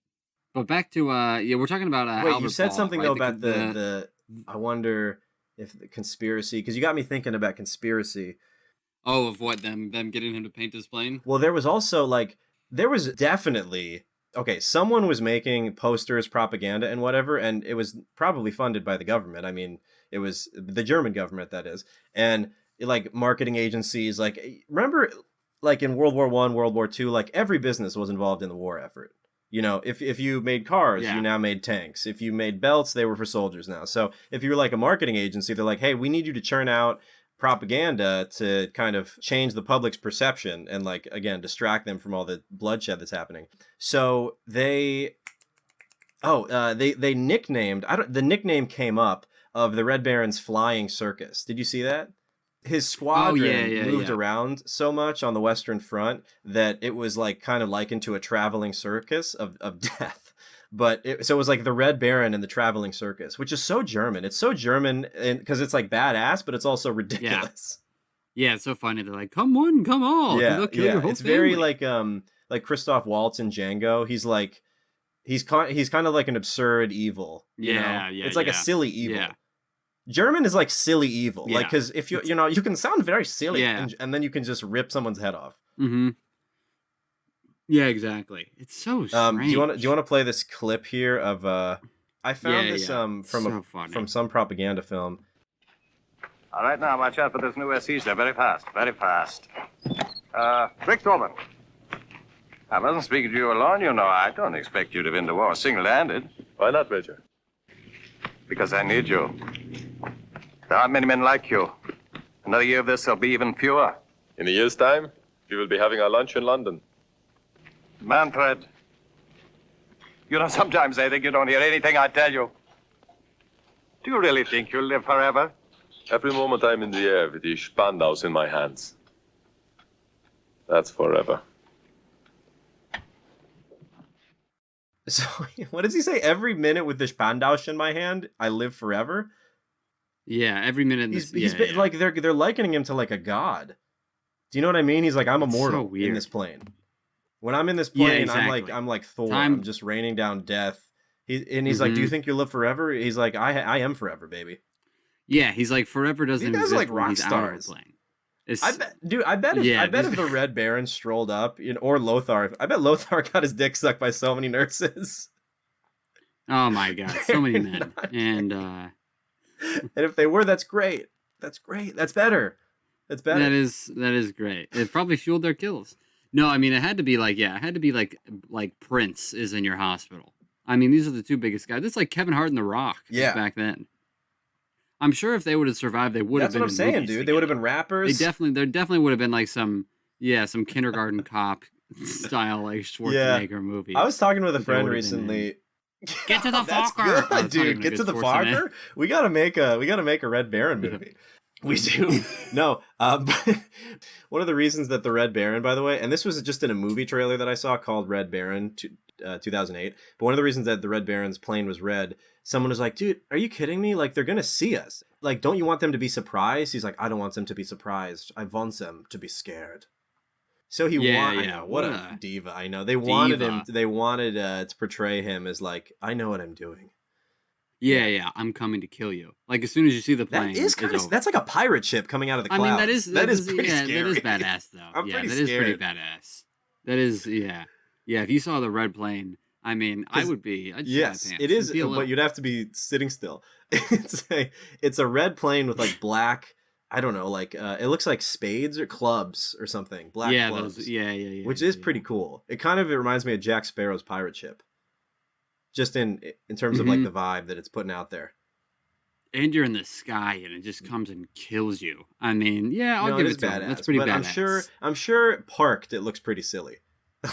A: But back to we're talking about
B: Wait,
A: Albert
B: you said
A: Ball,
B: something
A: right?
B: though about the I wonder if the conspiracy, because you got me thinking about conspiracy.
A: Oh, of what them getting him to paint his plane?
B: Well, there was also there was definitely. Okay, someone was making posters, propaganda, and whatever, and it was probably funded by the government. I mean, it was the German government, that is. And, like, marketing agencies, like, remember, like, in World War I, World War II, like, every business was involved in the war effort. You know, if you made cars, you now made tanks. If you made belts, they were for soldiers now. So if you were, like, a marketing agency, they're like, hey, we need you to churn out propaganda to kind of change the public's perception and, like, again, distract them from all the bloodshed that's happening. So they nicknamed, the nickname came up of the Red Baron's flying circus. Did you see that? His squadron moved around so much on the Western Front that it was like kind of likened to a traveling circus of death. But it was like the Red Baron and the traveling circus, which is so German. It's so German because it's like badass, but it's also ridiculous.
A: Yeah, it's so funny. They're like, come one, come all.
B: Yeah. It's very like Christoph Waltz in Django. He's like, he's kind of like an absurd evil. You know? It's like a silly evil. Yeah. German is like silly evil. Yeah. Like, because if you can sound very silly and then you can just rip someone's head off.
A: Mm-hmm. Yeah, exactly. It's so strange.
B: Do you want to play this clip here of I found this from some propaganda film.
C: All right, now watch out for this new SEs. They're very fast, very fast. Richthofen. I wasn't speaking to you alone, you know. I don't expect you to win the war single-handed.
D: Why not, Major?
C: Because I need you. There aren't many men like you. Another year of this, there'll be even fewer.
D: In a year's time, we will be having our lunch in London.
C: Manfred, you know, sometimes I think you don't hear anything I tell you. Do you really think you'll live forever?
D: Every moment I'm in the air with these Spandaus in my hands. That's forever.
B: So, what does he say? Every minute with the Spandausch in my hand, I live forever?
A: Yeah, every minute.
B: Like they're likening him to like a god. Do you know what I mean? He's like, I'm immortal
A: so
B: in this plane. When I'm in this plane,
A: exactly.
B: I'm like Thor. I'm just raining down death. He's like, do you think you'll live forever? He's like, I am forever, baby.
A: Yeah, he's like, forever doesn't exist
B: like
A: when
B: rock
A: he's
B: stars.
A: Out of the plane.
B: I bet if the Red Baron strolled up, or Lothar, I bet Lothar got his dick sucked by so many nurses.
A: Oh my god, so many men. And
B: and if they were, that's great. That's great. That's better. That's better.
A: That is great. It probably fueled their kills. No, I mean, it had to be like Prince is in your hospital. I mean, these are the two biggest guys. It's like Kevin Hart and The Rock back then. I'm sure if they would have survived, they would have been.
B: That's what I'm saying, dude. They would have been rappers.
A: There definitely would have been like some kindergarten cop style like Schwarzenegger movie.
B: I was talking with a friend recently.
A: Get to the Fokker,
B: dude. Get to the Fokker. We gotta make a Red Baron movie. We do. No, but one of the reasons that the Red Baron, by the way, and this was just in a movie trailer that I saw called Red Baron 2008, but one of the reasons that the Red Baron's plane was red, someone was like, dude, are you kidding me? Like, they're gonna see us. Like, don't you want them to be surprised? He's like, I don't want them to be surprised. I want them to be scared. So I know, what a diva. I know. They wanted to portray him as like, I know what I'm doing.
A: Yeah, I'm coming to kill you. Like, as soon as you see the plane,
B: that's like a pirate ship coming out of the clouds. I mean,
A: that is pretty scary. That is badass, though. Is pretty badass. That is, yeah. If you saw the red plane, I mean, I would be.
B: Yes, it is, but you'd have to be sitting still. It's a red plane with like black. I don't know, like it looks like spades or clubs or something. Black clubs. Which is pretty cool. It reminds me of Jack Sparrow's pirate ship. Just in terms of like the vibe that it's putting out there.
A: And you're in the sky and it just comes and kills you. I mean, I'll give it to him. That's pretty badass.
B: I'm sure parked it looks pretty silly.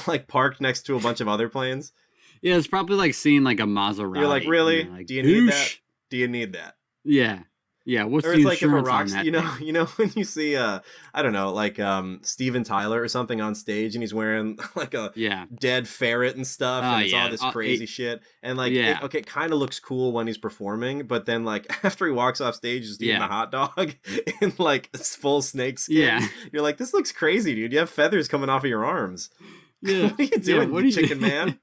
B: Like parked next to a bunch of other planes.
A: Yeah, it's probably like seeing like a Maserati.
B: You're like, really? Do you need that? Do you need that?
A: Yeah. Yeah, what's
B: or
A: the
B: it's like if a
A: rock,
B: you know when you see I don't know, like Steven Tyler or something on stage and he's wearing like a dead ferret and stuff and it's all this crazy shit and like it kind of looks cool when he's performing, but then like after he walks off stage just eating a hot dog in like full snake skin, you're like, this looks crazy, dude. You have feathers coming off of your arms.
A: Yeah.
B: What are you doing, chicken man?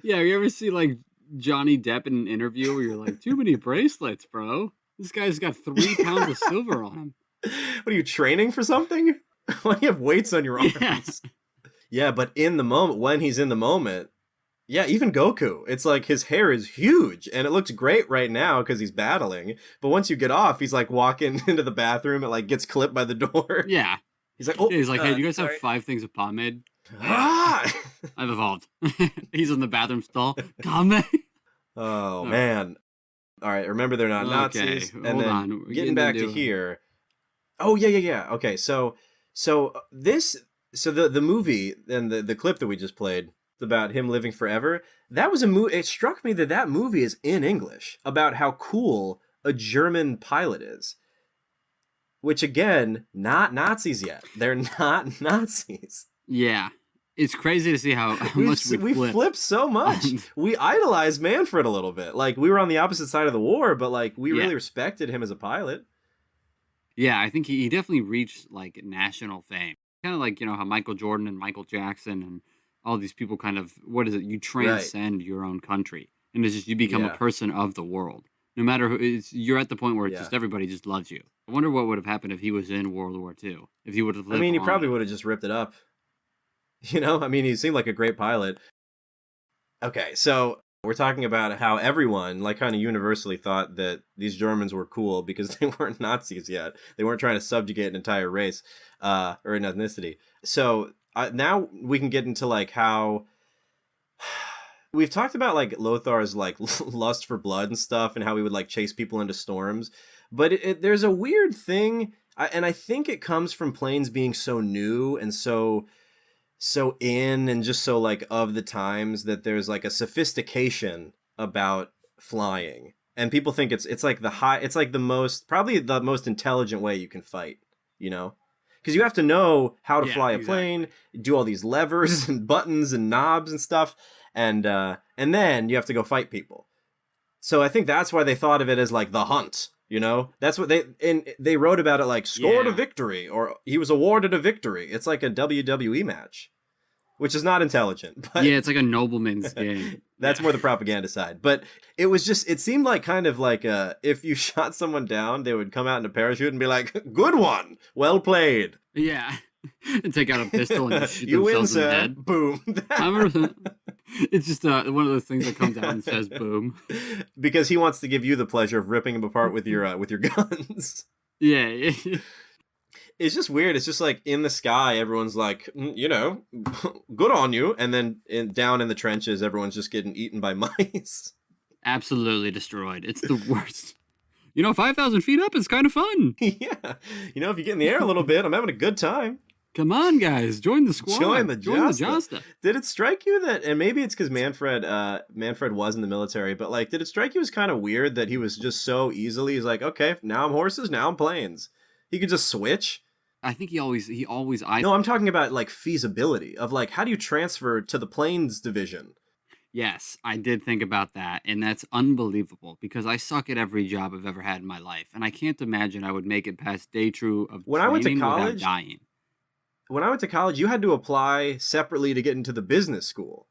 A: You ever see like Johnny Depp in an interview where you're like, too many bracelets, bro? This guy's got 3 pounds of silver on him.
B: What are you, training for something? Why do you have weights on your arms? Yeah, but in the moment, when he's in the moment, even Goku, it's like his hair is huge and it looks great right now because he's battling. But once you get off, he's like walking into the bathroom and like gets clipped by the door.
A: Yeah.
B: He's like,
A: hey, do you guys have 5 things of pomade? I've evolved. He's in the bathroom stall. Pomade.
B: Oh, man. All right, remember they're not Nazis. And then getting back to here. Oh, yeah. Okay, so the movie and the clip that we just played about him living forever, that was a movie. It struck me that movie is in English about how cool a German pilot is. Which, again, not Nazis yet. They're not Nazis.
A: Yeah. It's crazy to see how much we
B: flipped so much. We idolized Manfred a little bit. Like, we were on the opposite side of the war, but like we really respected him as a pilot.
A: Yeah, I think he definitely reached like national fame. Kind of like, how Michael Jordan and Michael Jackson and all these people kind of, you transcend your own country. And it's just, you become a person of the world. No matter who, you're at the point where it's just everybody just loves you. I wonder what would have happened if he was in World War II. If he would have lived
B: he probably would have just ripped it up. He seemed like a great pilot. Okay, so we're talking about how everyone, like, kind of universally thought that these Germans were cool because they weren't Nazis yet. They weren't trying to subjugate an entire race or an ethnicity. So now we can get into, like, how... We've talked about, like, Lothar's, like, lust for blood and stuff and how he would, like, chase people into storms. But there's a weird thing, and I think it comes from planes being so new and so so in and just so like of the times that there's like a sophistication about flying, and people think it's like it's like probably the most intelligent way you can fight, you know, because you have to know how to fly a plane, do all these levers and buttons and knobs and stuff, and then you have to go fight people. So I think that's why they thought of it as like the hunt. You know, that's what they wrote about it, like scored a victory, or he was awarded a victory. It's like a WWE match, which is not intelligent. But
A: yeah, it's like a nobleman's game.
B: That's more the propaganda side. But it was just, it seemed like kind of like if you shot someone down, they would come out in a parachute and be like, good one, well played.
A: Yeah. And take out a pistol and just shoot
B: you
A: themselves
B: win,
A: in the
B: sir.
A: head.
B: Boom.
A: It's just one of those things that comes out and says boom.
B: Because he wants to give you the pleasure of ripping him apart with your guns.
A: Yeah.
B: It's just weird. It's just like in the sky, everyone's like, you know, good on you. And then down in the trenches, everyone's just getting eaten by mice.
A: Absolutely destroyed. It's the worst. You know, 5,000 feet up is kind of fun.
B: Yeah. You know, if you get in the air a little bit, I'm having a good time.
A: Come on, guys. Join the squad.
B: Join the
A: Josta.
B: Did it strike you that, and maybe it's because Manfred was in the military, but like, did it strike you as kind of weird that he was just so easily, he's like, okay, now I'm horses, now I'm planes. He could just switch.
A: I think he always.
B: No, I'm talking about like feasibility of like, how do you transfer to the planes division?
A: Yes, I did think about that, and that's unbelievable because I suck at every job I've ever had in my life, and I can't imagine I would make it past day two of
B: when I went to college,
A: without dying.
B: When I went to college, you had to apply separately to get into the business school,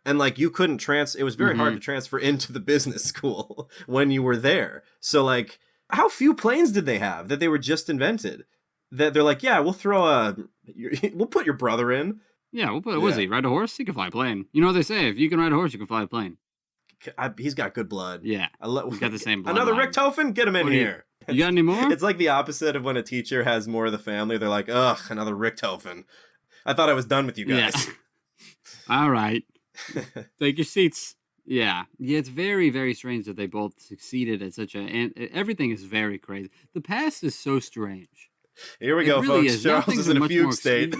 B: and like you couldn't it was very hard to transfer into the business school when you were there. So like, how few planes did they have that they were just invented? That they're like, yeah, we'll put your brother in.
A: Yeah, we'll put. Was he ride a horse? He can fly a plane. You know what they say? If you can ride a horse, you can fly a plane.
B: He's got good blood.
A: Yeah, he's got the same blood.
B: Another Richthofen? Get him in here.
A: You got any more?
B: It's like the opposite of when a teacher has more of the family. They're like, ugh, another Richthofen. I thought I was done with you guys.
A: Yeah. All right. Take your seats. Yeah, it's very, very strange that they both succeeded at and everything is very crazy. The past is so strange.
B: Here we go,
A: really
B: folks. Charles is in a fugue state.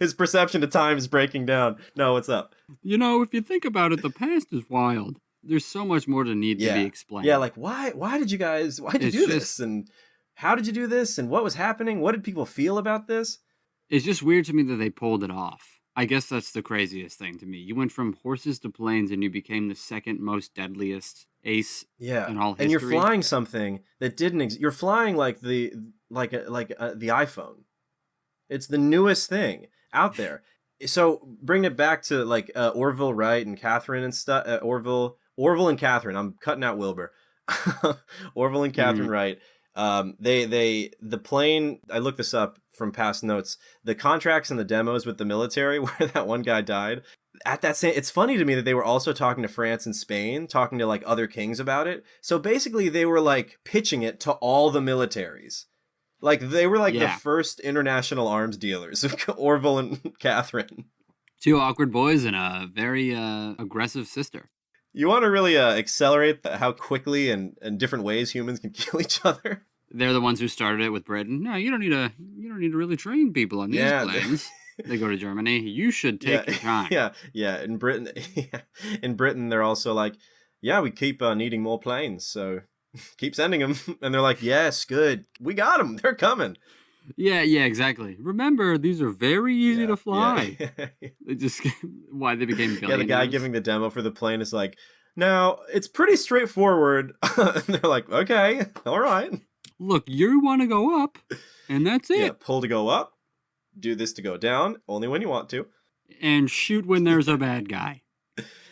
B: His perception of time is breaking down. No, what's up?
A: You know, if you think about it, the past is wild. There's so much more to be explained.
B: Yeah, like why did you do this? And how did you do this? And what was happening? What did people feel about this?
A: It's just weird to me that they pulled it off. I guess that's the craziest thing to me. You went from horses to planes and you became the second most deadliest ace in all history.
B: And you're flying something that didn't you're flying like the iPhone. It's the newest thing out there. So bring it back to like Orville Wright and Catherine and stuff. Orville and Catherine. I'm cutting out Wilbur. Orville and Catherine Wright. The plane. I looked this up from past notes. The contracts and the demos with the military, where that one guy died. At that same, it's funny to me that they were also talking to France and Spain, talking to like other kings about it. So basically, they were like pitching it to all the militaries. Like, they were like the first international arms dealers, Orville and Catherine.
A: Two awkward boys and a very aggressive sister.
B: You want to really accelerate how quickly and different ways humans can kill each other?
A: They're the ones who started it with Britain. No, you don't need to really train people on these planes. They go to Germany. You should take your time.
B: Yeah. In Britain, they're also like, yeah, we keep needing more planes, so keep sending them. And they're like, yes, good. We got them. They're coming.
A: Yeah, exactly. Remember, these are very easy to fly. Yeah. They just why they became billionaires.
B: Yeah, the guy giving the demo for the plane is like, now, it's pretty straightforward. And they're like, okay, all right.
A: Look, you want to go up, and that's it.
B: Yeah, pull to go up, do this to go down, only when you want to.
A: And shoot when there's a bad guy.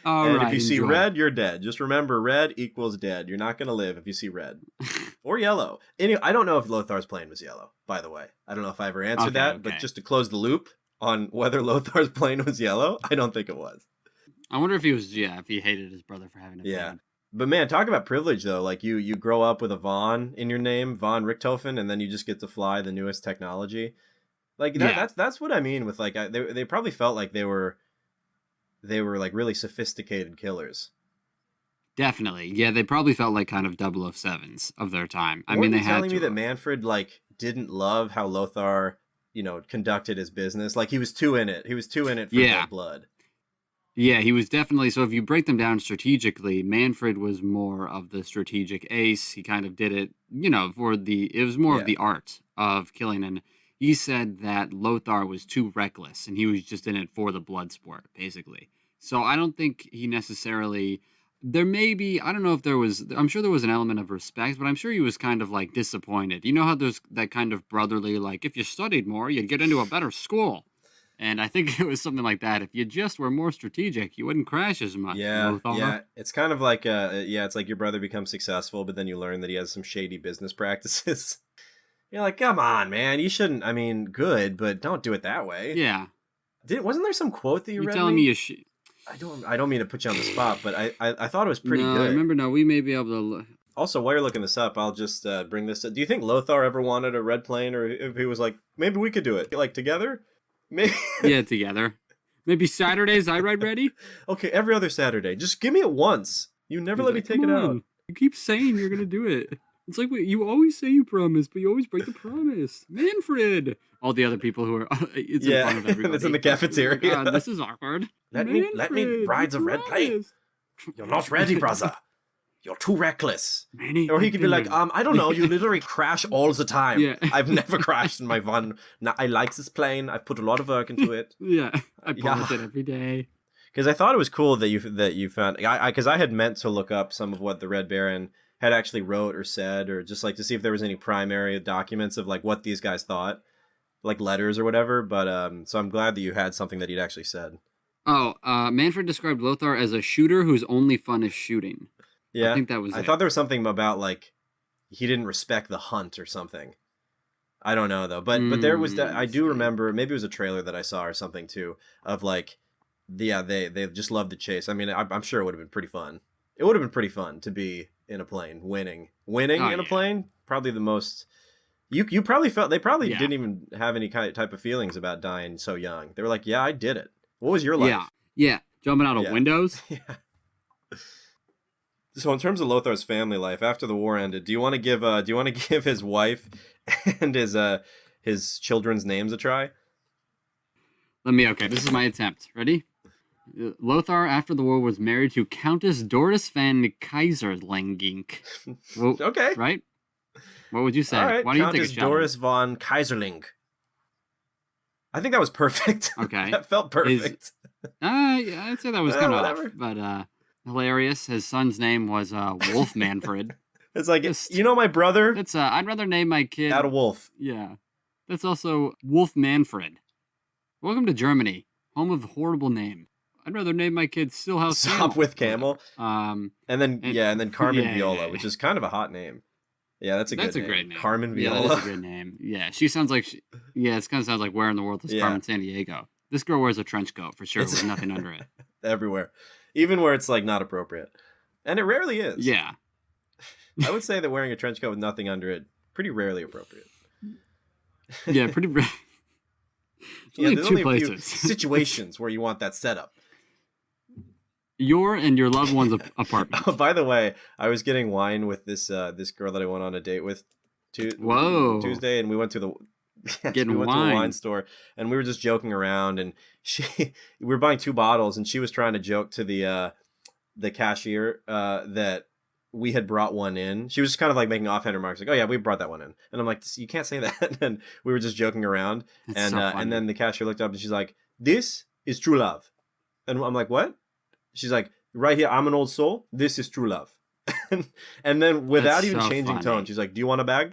B: And if you see red, you're dead. Just remember, red equals dead. You're not going to live if you see red. Or yellow. Anyway, I don't know if Lothar's plane was yellow, by the way. I don't know if I ever answered that, but just to close the loop on whether Lothar's plane was yellow, I don't think it was.
A: I wonder if he was, if he hated his brother for having a plane.
B: But man, talk about privilege, though. Like, you grow up with a Von in your name, Von Richthofen, and then you just get to fly the newest technology. Like, that's what I mean with, like, they probably felt like they were like really sophisticated killers.
A: Definitely. Yeah, they probably felt like kind of 007s of their time. I mean, they had
B: telling me that Manfred like didn't love how Lothar, conducted his business. Like he was too in it. He was too in it for the blood.
A: Yeah, he was definitely. So if you break them down strategically, Manfred was more of the strategic ace. He kind of did it, it was more of the art of killing. And he said that Lothar was too reckless and he was just in it for the blood sport, basically. So I don't think he necessarily, there may be, I don't know if there was, I'm sure there was an element of respect, but I'm sure he was kind of like disappointed. You know how there's that kind of brotherly, like if you studied more, you'd get into a better school. And I think it was something like that. If you just were more strategic, you wouldn't crash as much.
B: Yeah, yeah. It's kind of like, it's like your brother becomes successful, but then you learn that he has some shady business practices. You're like, come on, man. You shouldn't, good, but don't do it that way.
A: Yeah.
B: Wasn't there some quote that you read
A: telling me you
B: I don't mean to put you on the spot, but I thought it was pretty good.
A: Remember, we may be able to...
B: Also, while you're looking this up, I'll just bring this up. Do you think Lothar ever wanted a red plane, or if he was like, maybe we could do it, like, together? Maybe. Yeah,
A: together. Maybe Saturdays I ride ready?
B: Okay, every other Saturday. Just give me it once. You never let me take it out.
A: You keep saying you're going to do it. It's like, you always say you promise, but you always break the promise. Manfred! All the other people who are... It's in front of everybody.
B: It's in the cafeteria.
A: Oh God, this is awkward.
B: Let me ride the red plane. You're not ready, brother. You're too reckless. Or he could be like, I don't know, you literally crash all the time. Yeah. I've never crashed in my van. Now, I like this plane. I've put a lot of work into it.
A: Yeah, I polish it every day.
B: Because I thought it was cool that you found... Because I had meant to look up some of what the Red Baron had actually wrote or said, or just like to see if there was any primary documents of like what these guys thought, like letters or whatever. But so I'm glad that you had something that he'd actually said.
A: Oh, Manfred described Lothar as a shooter whose only fun is shooting.
B: Yeah,
A: I think that was
B: I thought there was something about like he didn't respect the hunt or something. I don't know though, but there was that. I do remember, maybe it was a trailer that I saw or something too, of like, they just loved the chase. I'm sure it would have been pretty fun. It would have been pretty fun to be in a plane, winning in a plane. Probably the most. You probably felt they probably didn't even have any type of feelings about dying so young. They were like, yeah, I did it. What was your life?
A: Yeah, jumping out of windows.
B: Yeah. So in terms of Lothar's family life after the war ended, do you want to give his wife and his children's names a try?
A: Okay, this is my attempt. Ready? Lothar after the war was married to Countess Doris van Kaiserlingink. Well,
B: okay.
A: Right? What would you say?
B: All right,
A: Why do you
B: Countess
A: think
B: Doris von Kaiserling. I think that was perfect.
A: Okay.
B: That felt perfect.
A: Yeah, I'd say that was kind of off, but hilarious. His son's name was Wolf Manfred.
B: It's like, my brother?
A: That's I'd rather name my kid...
B: Out of Wolf.
A: Yeah. That's also Wolf Manfred. Welcome to Germany, home of the horrible name. I'd rather name my kid Stillhouse
B: Stop
A: Camel.
B: with Camel. And then Carmen Viola, which is kind of a hot name. Yeah, that's a great name. Carmen Viola.
A: Yeah, that's a good name. Yeah, she sounds like... it kind of sounds like where in the world is Carmen Sandiego? This girl wears a trench coat, for sure, with nothing under it.
B: Everywhere. Even where it's, like, not appropriate. And it rarely is.
A: Yeah.
B: I would say that wearing a trench coat with nothing under it, pretty rarely appropriate.
A: Yeah, pretty rare.
B: There's only a few situations where you want that setup.
A: Your and your loved one's apartment.
B: Oh, by the way, I was getting wine with this girl that I went on a date with Tuesday, and we went to the to a wine store, and we were just joking around, and we were buying 2 bottles, and she was trying to joke to the cashier that we had brought one in. She was just kind of like making offhand remarks, like, "Oh yeah, we brought that one in," and I'm like, "You can't say that." And we were just joking around, and then the cashier looked up and she's like, "This is true love," and I'm like, "What?" She's like, "Right here, I'm an old soul. This is true love." And then without even changing tone, she's like, "Do you want a bag?"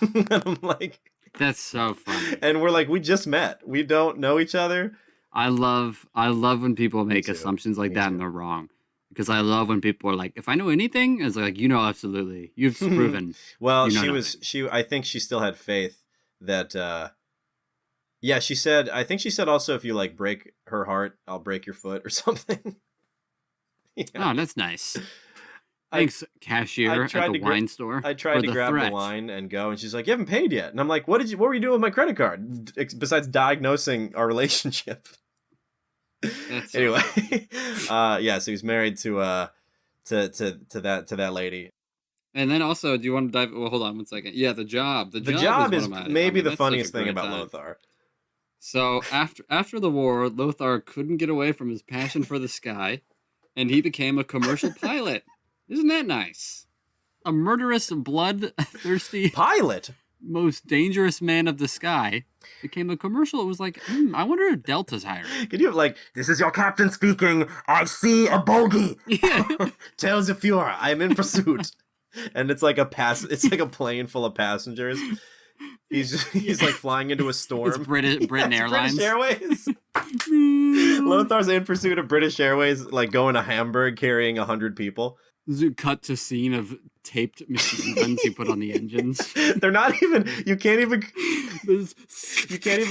B: And I'm like,
A: "That's so funny."
B: And we're like, "We just met. We don't know each other."
A: I love when people make assumptions like that and they're wrong. Because I love when people are like, "If I know anything," it's like, absolutely. You've proven.
B: Well, I think she still had faith that she said, I think she said also, if you like break her heart, I'll break your foot or something.
A: Yeah. Oh, that's nice. Thanks, cashier at the wine store.
B: I tried to grab the wine and go, and she's like, "You haven't paid yet." And I'm like, what were you doing with my credit card besides diagnosing our relationship? Anyway, so he was married to that lady.
A: And then also, do you want to dive? Well, hold on 1 second. Yeah, the job.
B: The job is maybe the funniest thing about Lothar.
A: So after the war, Lothar couldn't get away from his passion for the sky, and he became a commercial pilot. Isn't that nice? A murderous, bloodthirsty,
B: Pilot?
A: most dangerous man of the sky became a commercial. It was like, I wonder if Delta's hiring.
B: Could you have like, this is your captain speaking. I see a bogey.
A: Yeah.
B: Tell the Fuhrer, I'm in pursuit. And it's like it's like a plane full of passengers. He's like flying into a storm.
A: It's Britain Airlines.
B: British Airways. Lothar's in pursuit of British Airways, like going to Hamburg carrying 100 people.
A: Cut to scene of taped machine guns he put on the engines.
B: They're not even. You can't even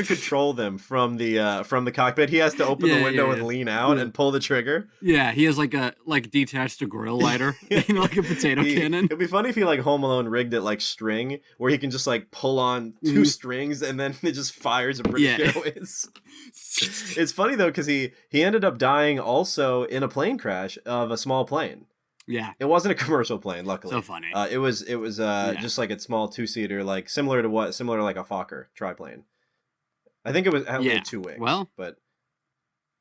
B: control them from the cockpit. He has to open the window and lean out and pull the trigger.
A: Yeah, he has like detached a grill lighter, like a potato cannon.
B: It'd be funny if he like Home Alone rigged it like string, where he can just like pull on two strings and then it just fires a British Airways. It's funny though because he ended up dying also in a plane crash of a small plane.
A: Yeah,
B: it wasn't a commercial plane. Luckily,
A: so funny.
B: It was just like a small 2-seater, like similar to like a Fokker triplane. I think it was had 2 wings.
A: Well,
B: but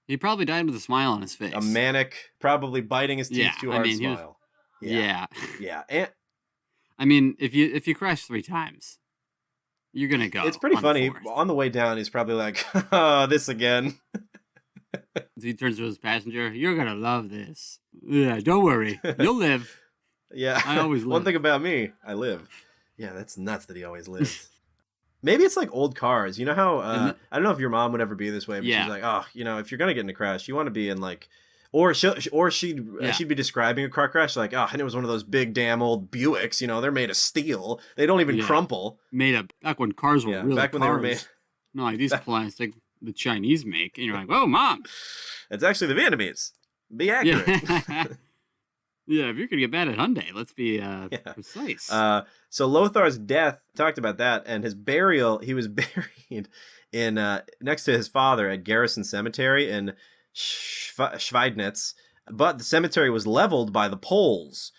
A: he probably died with a smile on his face.
B: A manic, probably biting his teeth too hard smile.
A: Yeah.
B: And
A: I mean, if you crash 3 times, you're gonna go.
B: It's pretty funny. On the way down, he's probably like, "Oh, this again."
A: He turns to his passenger. You're gonna love this. Yeah, don't worry. You'll live.
B: Yeah,
A: I always live.
B: One thing about me, I live. Yeah, that's nuts that he always lives. Maybe it's like old cars. You know how I don't know if your mom would ever be this way, but she's like, oh, if you're gonna get in a crash, you want to be in like, or she'd be describing a car crash like, oh, and it was one of those big damn old Buicks. They're made of steel. They don't even crumple.
A: Back when cars were real
B: back when
A: cars.
B: they were made.
A: No, like these plastic the Chinese make, and you're like, oh, Mom.
B: It's actually the Vietnamese. Be accurate.
A: Yeah, if you're gonna get mad at Hyundai, let's be precise.
B: So Lothar's death, talked about that, and his burial. He was buried in next to his father at Garrison Cemetery in Schweidnitz, but the cemetery was leveled by the Poles,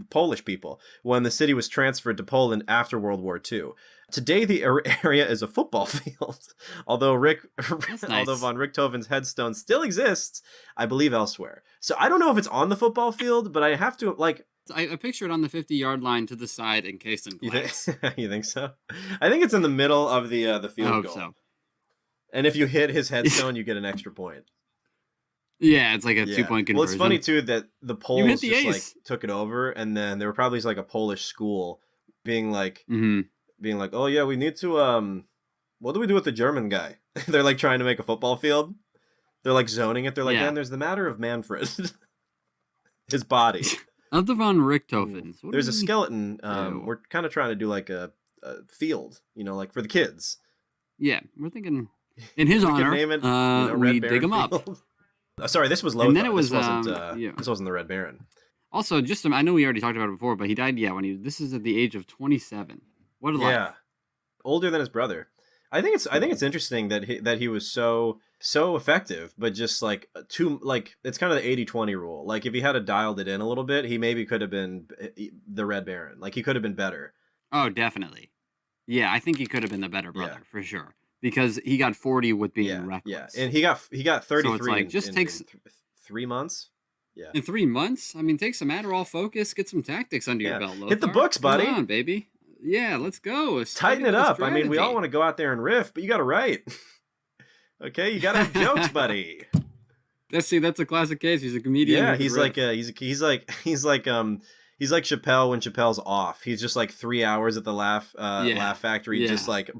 B: Polish people, when the city was transferred to Poland after World War II. Today, the area is a football field, although although von Richthofen's headstone still exists, I believe elsewhere. So I don't know if it's on the football field, but I have to like.
A: I picture it on the 50-yard line to the side, encased in glass.
B: You think so? I think it's in the middle of the field
A: I hope
B: goal.
A: so.
B: And if you hit his headstone, you get an extra point.
A: Yeah, it's like a 2-point conversion.
B: Well, it's funny too that the Poles
A: the
B: just
A: ace.
B: like took it over, and then there were probably like a Polish school being like, oh yeah, we need to what do we do with the German guy? They're like trying to make a football field. They're like zoning it. They're like, man, there's the matter of Manfred, his body.
A: Lothar von Richthofen's.
B: There's a skeleton. We're kind of trying to do like a field, like for the kids.
A: Yeah, we're thinking in his honor.
B: Name it,
A: we dig him up.
B: Sorry, this was Lothar.
A: And then it was
B: this wasn't the Red Baron.
A: Also, I know we already talked about it before, but he died. Yeah, this is at the age of 27. What a life.
B: Yeah, older than his brother. I think it's interesting that he was so effective, but just like it's kind of the 80-20 rule. Like if he had dialed it in a little bit, he maybe could have been the Red Baron. Like he could have been better.
A: Oh, definitely. Yeah, I think he could have been the better brother for sure. Because he got 40 with being reckless.
B: Yeah, and he got 33
A: so it's like, takes
B: 3 months. Yeah.
A: In 3 months? I mean, take some Adderall focus, get some tactics under your belt, Lothar.
B: Hit the books, buddy.
A: Come on, baby. Yeah, let's go.
B: Tighten it up. I mean, we all want to go out there and riff, but you got to write. Okay, you got to have jokes, buddy.
A: That's a classic case. He's a comedian.
B: Yeah, he's like Chappelle when Chappelle's off. He's just like 3 hours at the Laugh Factory, just like.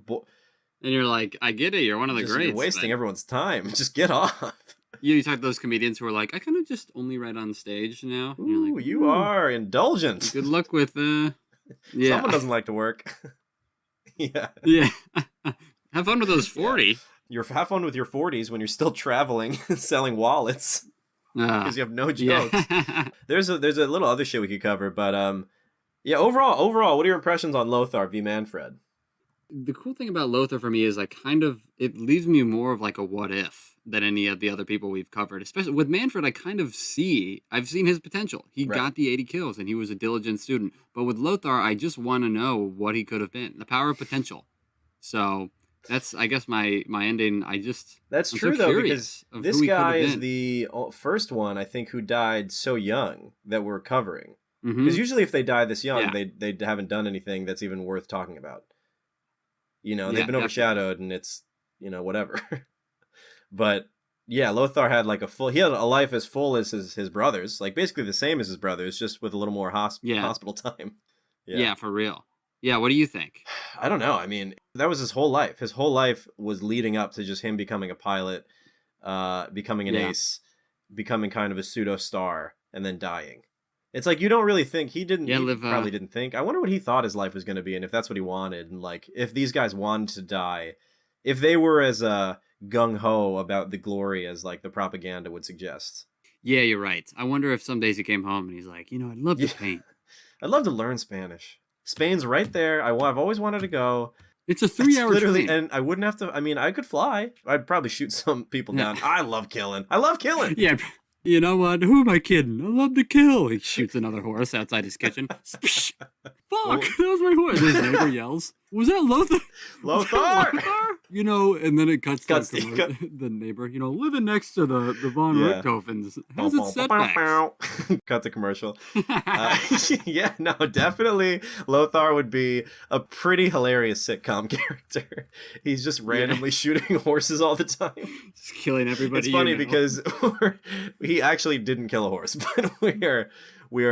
A: And you're like, I get it. You're one of the greats.
B: You're wasting everyone's time. Just get off.
A: You talk to those comedians who are like, I kind of just only write on stage now. And
B: Ooh, like, you are indulgent.
A: Good luck with
B: Someone doesn't like to work. Yeah.
A: Have fun with those 40.
B: Yeah. Have fun with your 40s when you're still traveling, selling wallets. Because you have no jokes. Yeah. There's a little other shit we could cover, but overall, what are your impressions on Lothar v. Manfred?
A: The cool thing about Lothar for me is it leaves me more of like a what if than any of the other people we've covered. Especially with Manfred, I've seen his potential. He got the 80 kills and he was a diligent student. But with Lothar, I just want to know what he could have been. The power of potential. So That's, I guess, my ending.
B: That's
A: I'm
B: true
A: so
B: though,
A: curious
B: because
A: of
B: this
A: who he could have
B: guy is
A: been.
B: the first one I think who died so young that we're covering.
A: Mhm.
B: Because usually if they die this young,
A: Yeah.
B: they haven't done anything that's even worth talking about. You know,
A: Yeah,
B: they've been
A: definitely.
B: overshadowed, and it's, you know, whatever. But yeah, Lothar had like he had a life as full as his brothers, like basically the same as his brothers, just with a little more
A: Yeah.
B: hospital time.
A: Yeah, for real. Yeah, what do you think?
B: I don't know. I mean, that was his whole life. His whole life was leading up to just him becoming a pilot, becoming an
A: Yeah.
B: ace, becoming kind of a pseudo star, and then dying. It's like you don't really think he didn't.
A: Yeah,
B: He probably didn't think. I wonder what he thought his life was going to be, and if that's what he wanted, and like if these guys wanted to die, if they were as gung ho about the glory as like the propaganda would suggest.
A: Yeah, you're right. I wonder if some days he came home and he's like, you know, I'd love to
B: Yeah.
A: paint.
B: I'd love to learn Spanish. Spain's right there. I've always wanted to go.
A: It's a
B: It's
A: 3-hour
B: literally,
A: train.
B: and I wouldn't have to. I mean, I could fly. I'd probably shoot some people down. I love killing. I love killing.
A: Yeah, you know what? Who am I kidding? I love to kill. He shoots another horse outside his kitchen. Splash. Fuck, that was my horse. His neighbor yells, was that Lothar? Was that
B: Lothar!
A: You know, and then it cuts
B: Cuts
A: to
B: to-
A: the neighbor, you know, living next to the Von
B: Yeah.
A: Richthofens has its setbacks.
B: Cut the commercial. Yeah, no, definitely. Lothar would be a pretty hilarious sitcom character. He's just randomly shooting horses all the time.
A: Just killing everybody.
B: It's funny
A: you know.
B: because he actually didn't kill a horse, but we're.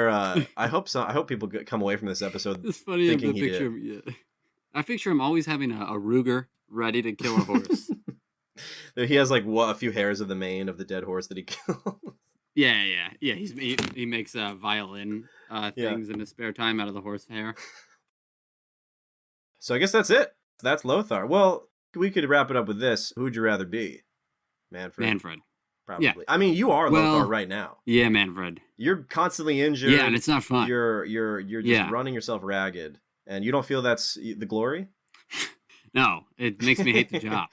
B: I hope so. I hope people come away from this episode
A: It's funny
B: thinking
A: to
B: he
A: picture
B: did.
A: him. Yeah. I picture him always having a Ruger ready to kill a horse.
B: He has like a few hairs of the mane of the dead horse that he killed.
A: Yeah. He makes violin things in his spare time out of the horse hair.
B: So I guess that's it. That's Lothar. Well, we could wrap it up with this. Who'd you rather be? Manfred. Probably.
A: Yeah.
B: I mean, you are
A: Well,
B: Lothar right now.
A: Yeah, Manfred.
B: You're constantly injured.
A: Yeah, and it's not fun.
B: You're just
A: Yeah.
B: running yourself ragged, and you don't feel that's the glory.
A: No, it makes me hate the job.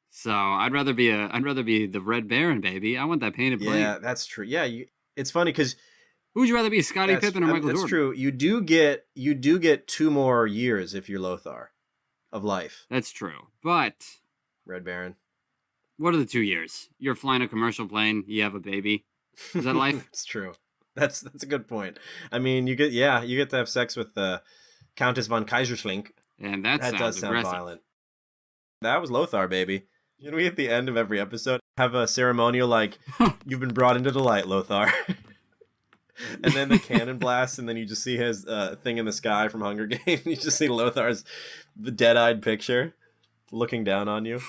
A: So I'd rather be the Red Baron, baby. I want that painted plane.
B: Yeah, that's true. Yeah, it's funny because
A: Who would you rather be, Scottie Pippen or Michael
B: that's
A: Jordan?
B: true. You do get 2 more years if you're Lothar of life.
A: That's true. But
B: Red Baron.
A: what are the 2 years? You're flying a commercial plane. You have a baby. Is that life?
B: It's true. That's a good point. I mean, you get to have sex with Countess von Kaiserschlink.
A: And that
B: That
A: sounds
B: does sound
A: aggressive.
B: violent. That was Lothar, baby. Can we at the end of every episode have a ceremonial like you've been brought into the light, Lothar? And then the cannon blasts, and then you just see his thing in the sky from Hunger Games. You just see Lothar's dead-eyed picture looking down on you.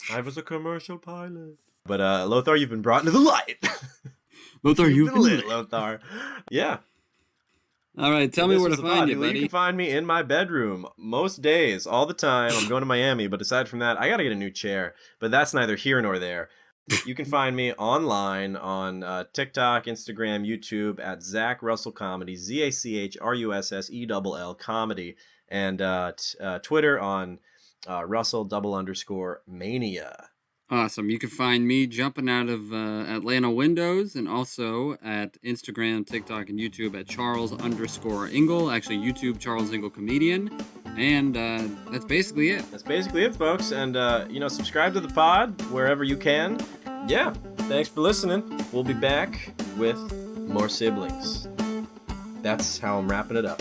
B: I was a commercial pilot. But Lothar, you've been brought into the light.
A: Lothar, you've been
B: lit, Lothar. Yeah.
A: All right, tell me
B: This
A: where to
B: was the
A: find
B: pod.
A: you,
B: You
A: buddy.
B: can find me in my bedroom most days, all the time. I'm going to Miami, but aside from that, I got to get a new chair. But that's neither here nor there. You can find me online on TikTok, Instagram, YouTube at Zach Russell Comedy, ZachRussell Comedy, and Twitter on Russell_Mania.
A: Awesome. You can find me jumping out of Atlanta windows and also at Instagram, TikTok, and YouTube at Charles_Engle. Actually, YouTube, Charles Engle Comedian. And that's basically it.
B: That's basically it, folks. And, subscribe to the pod wherever you can. Yeah, thanks for listening. We'll be back with more siblings. That's how I'm wrapping it up.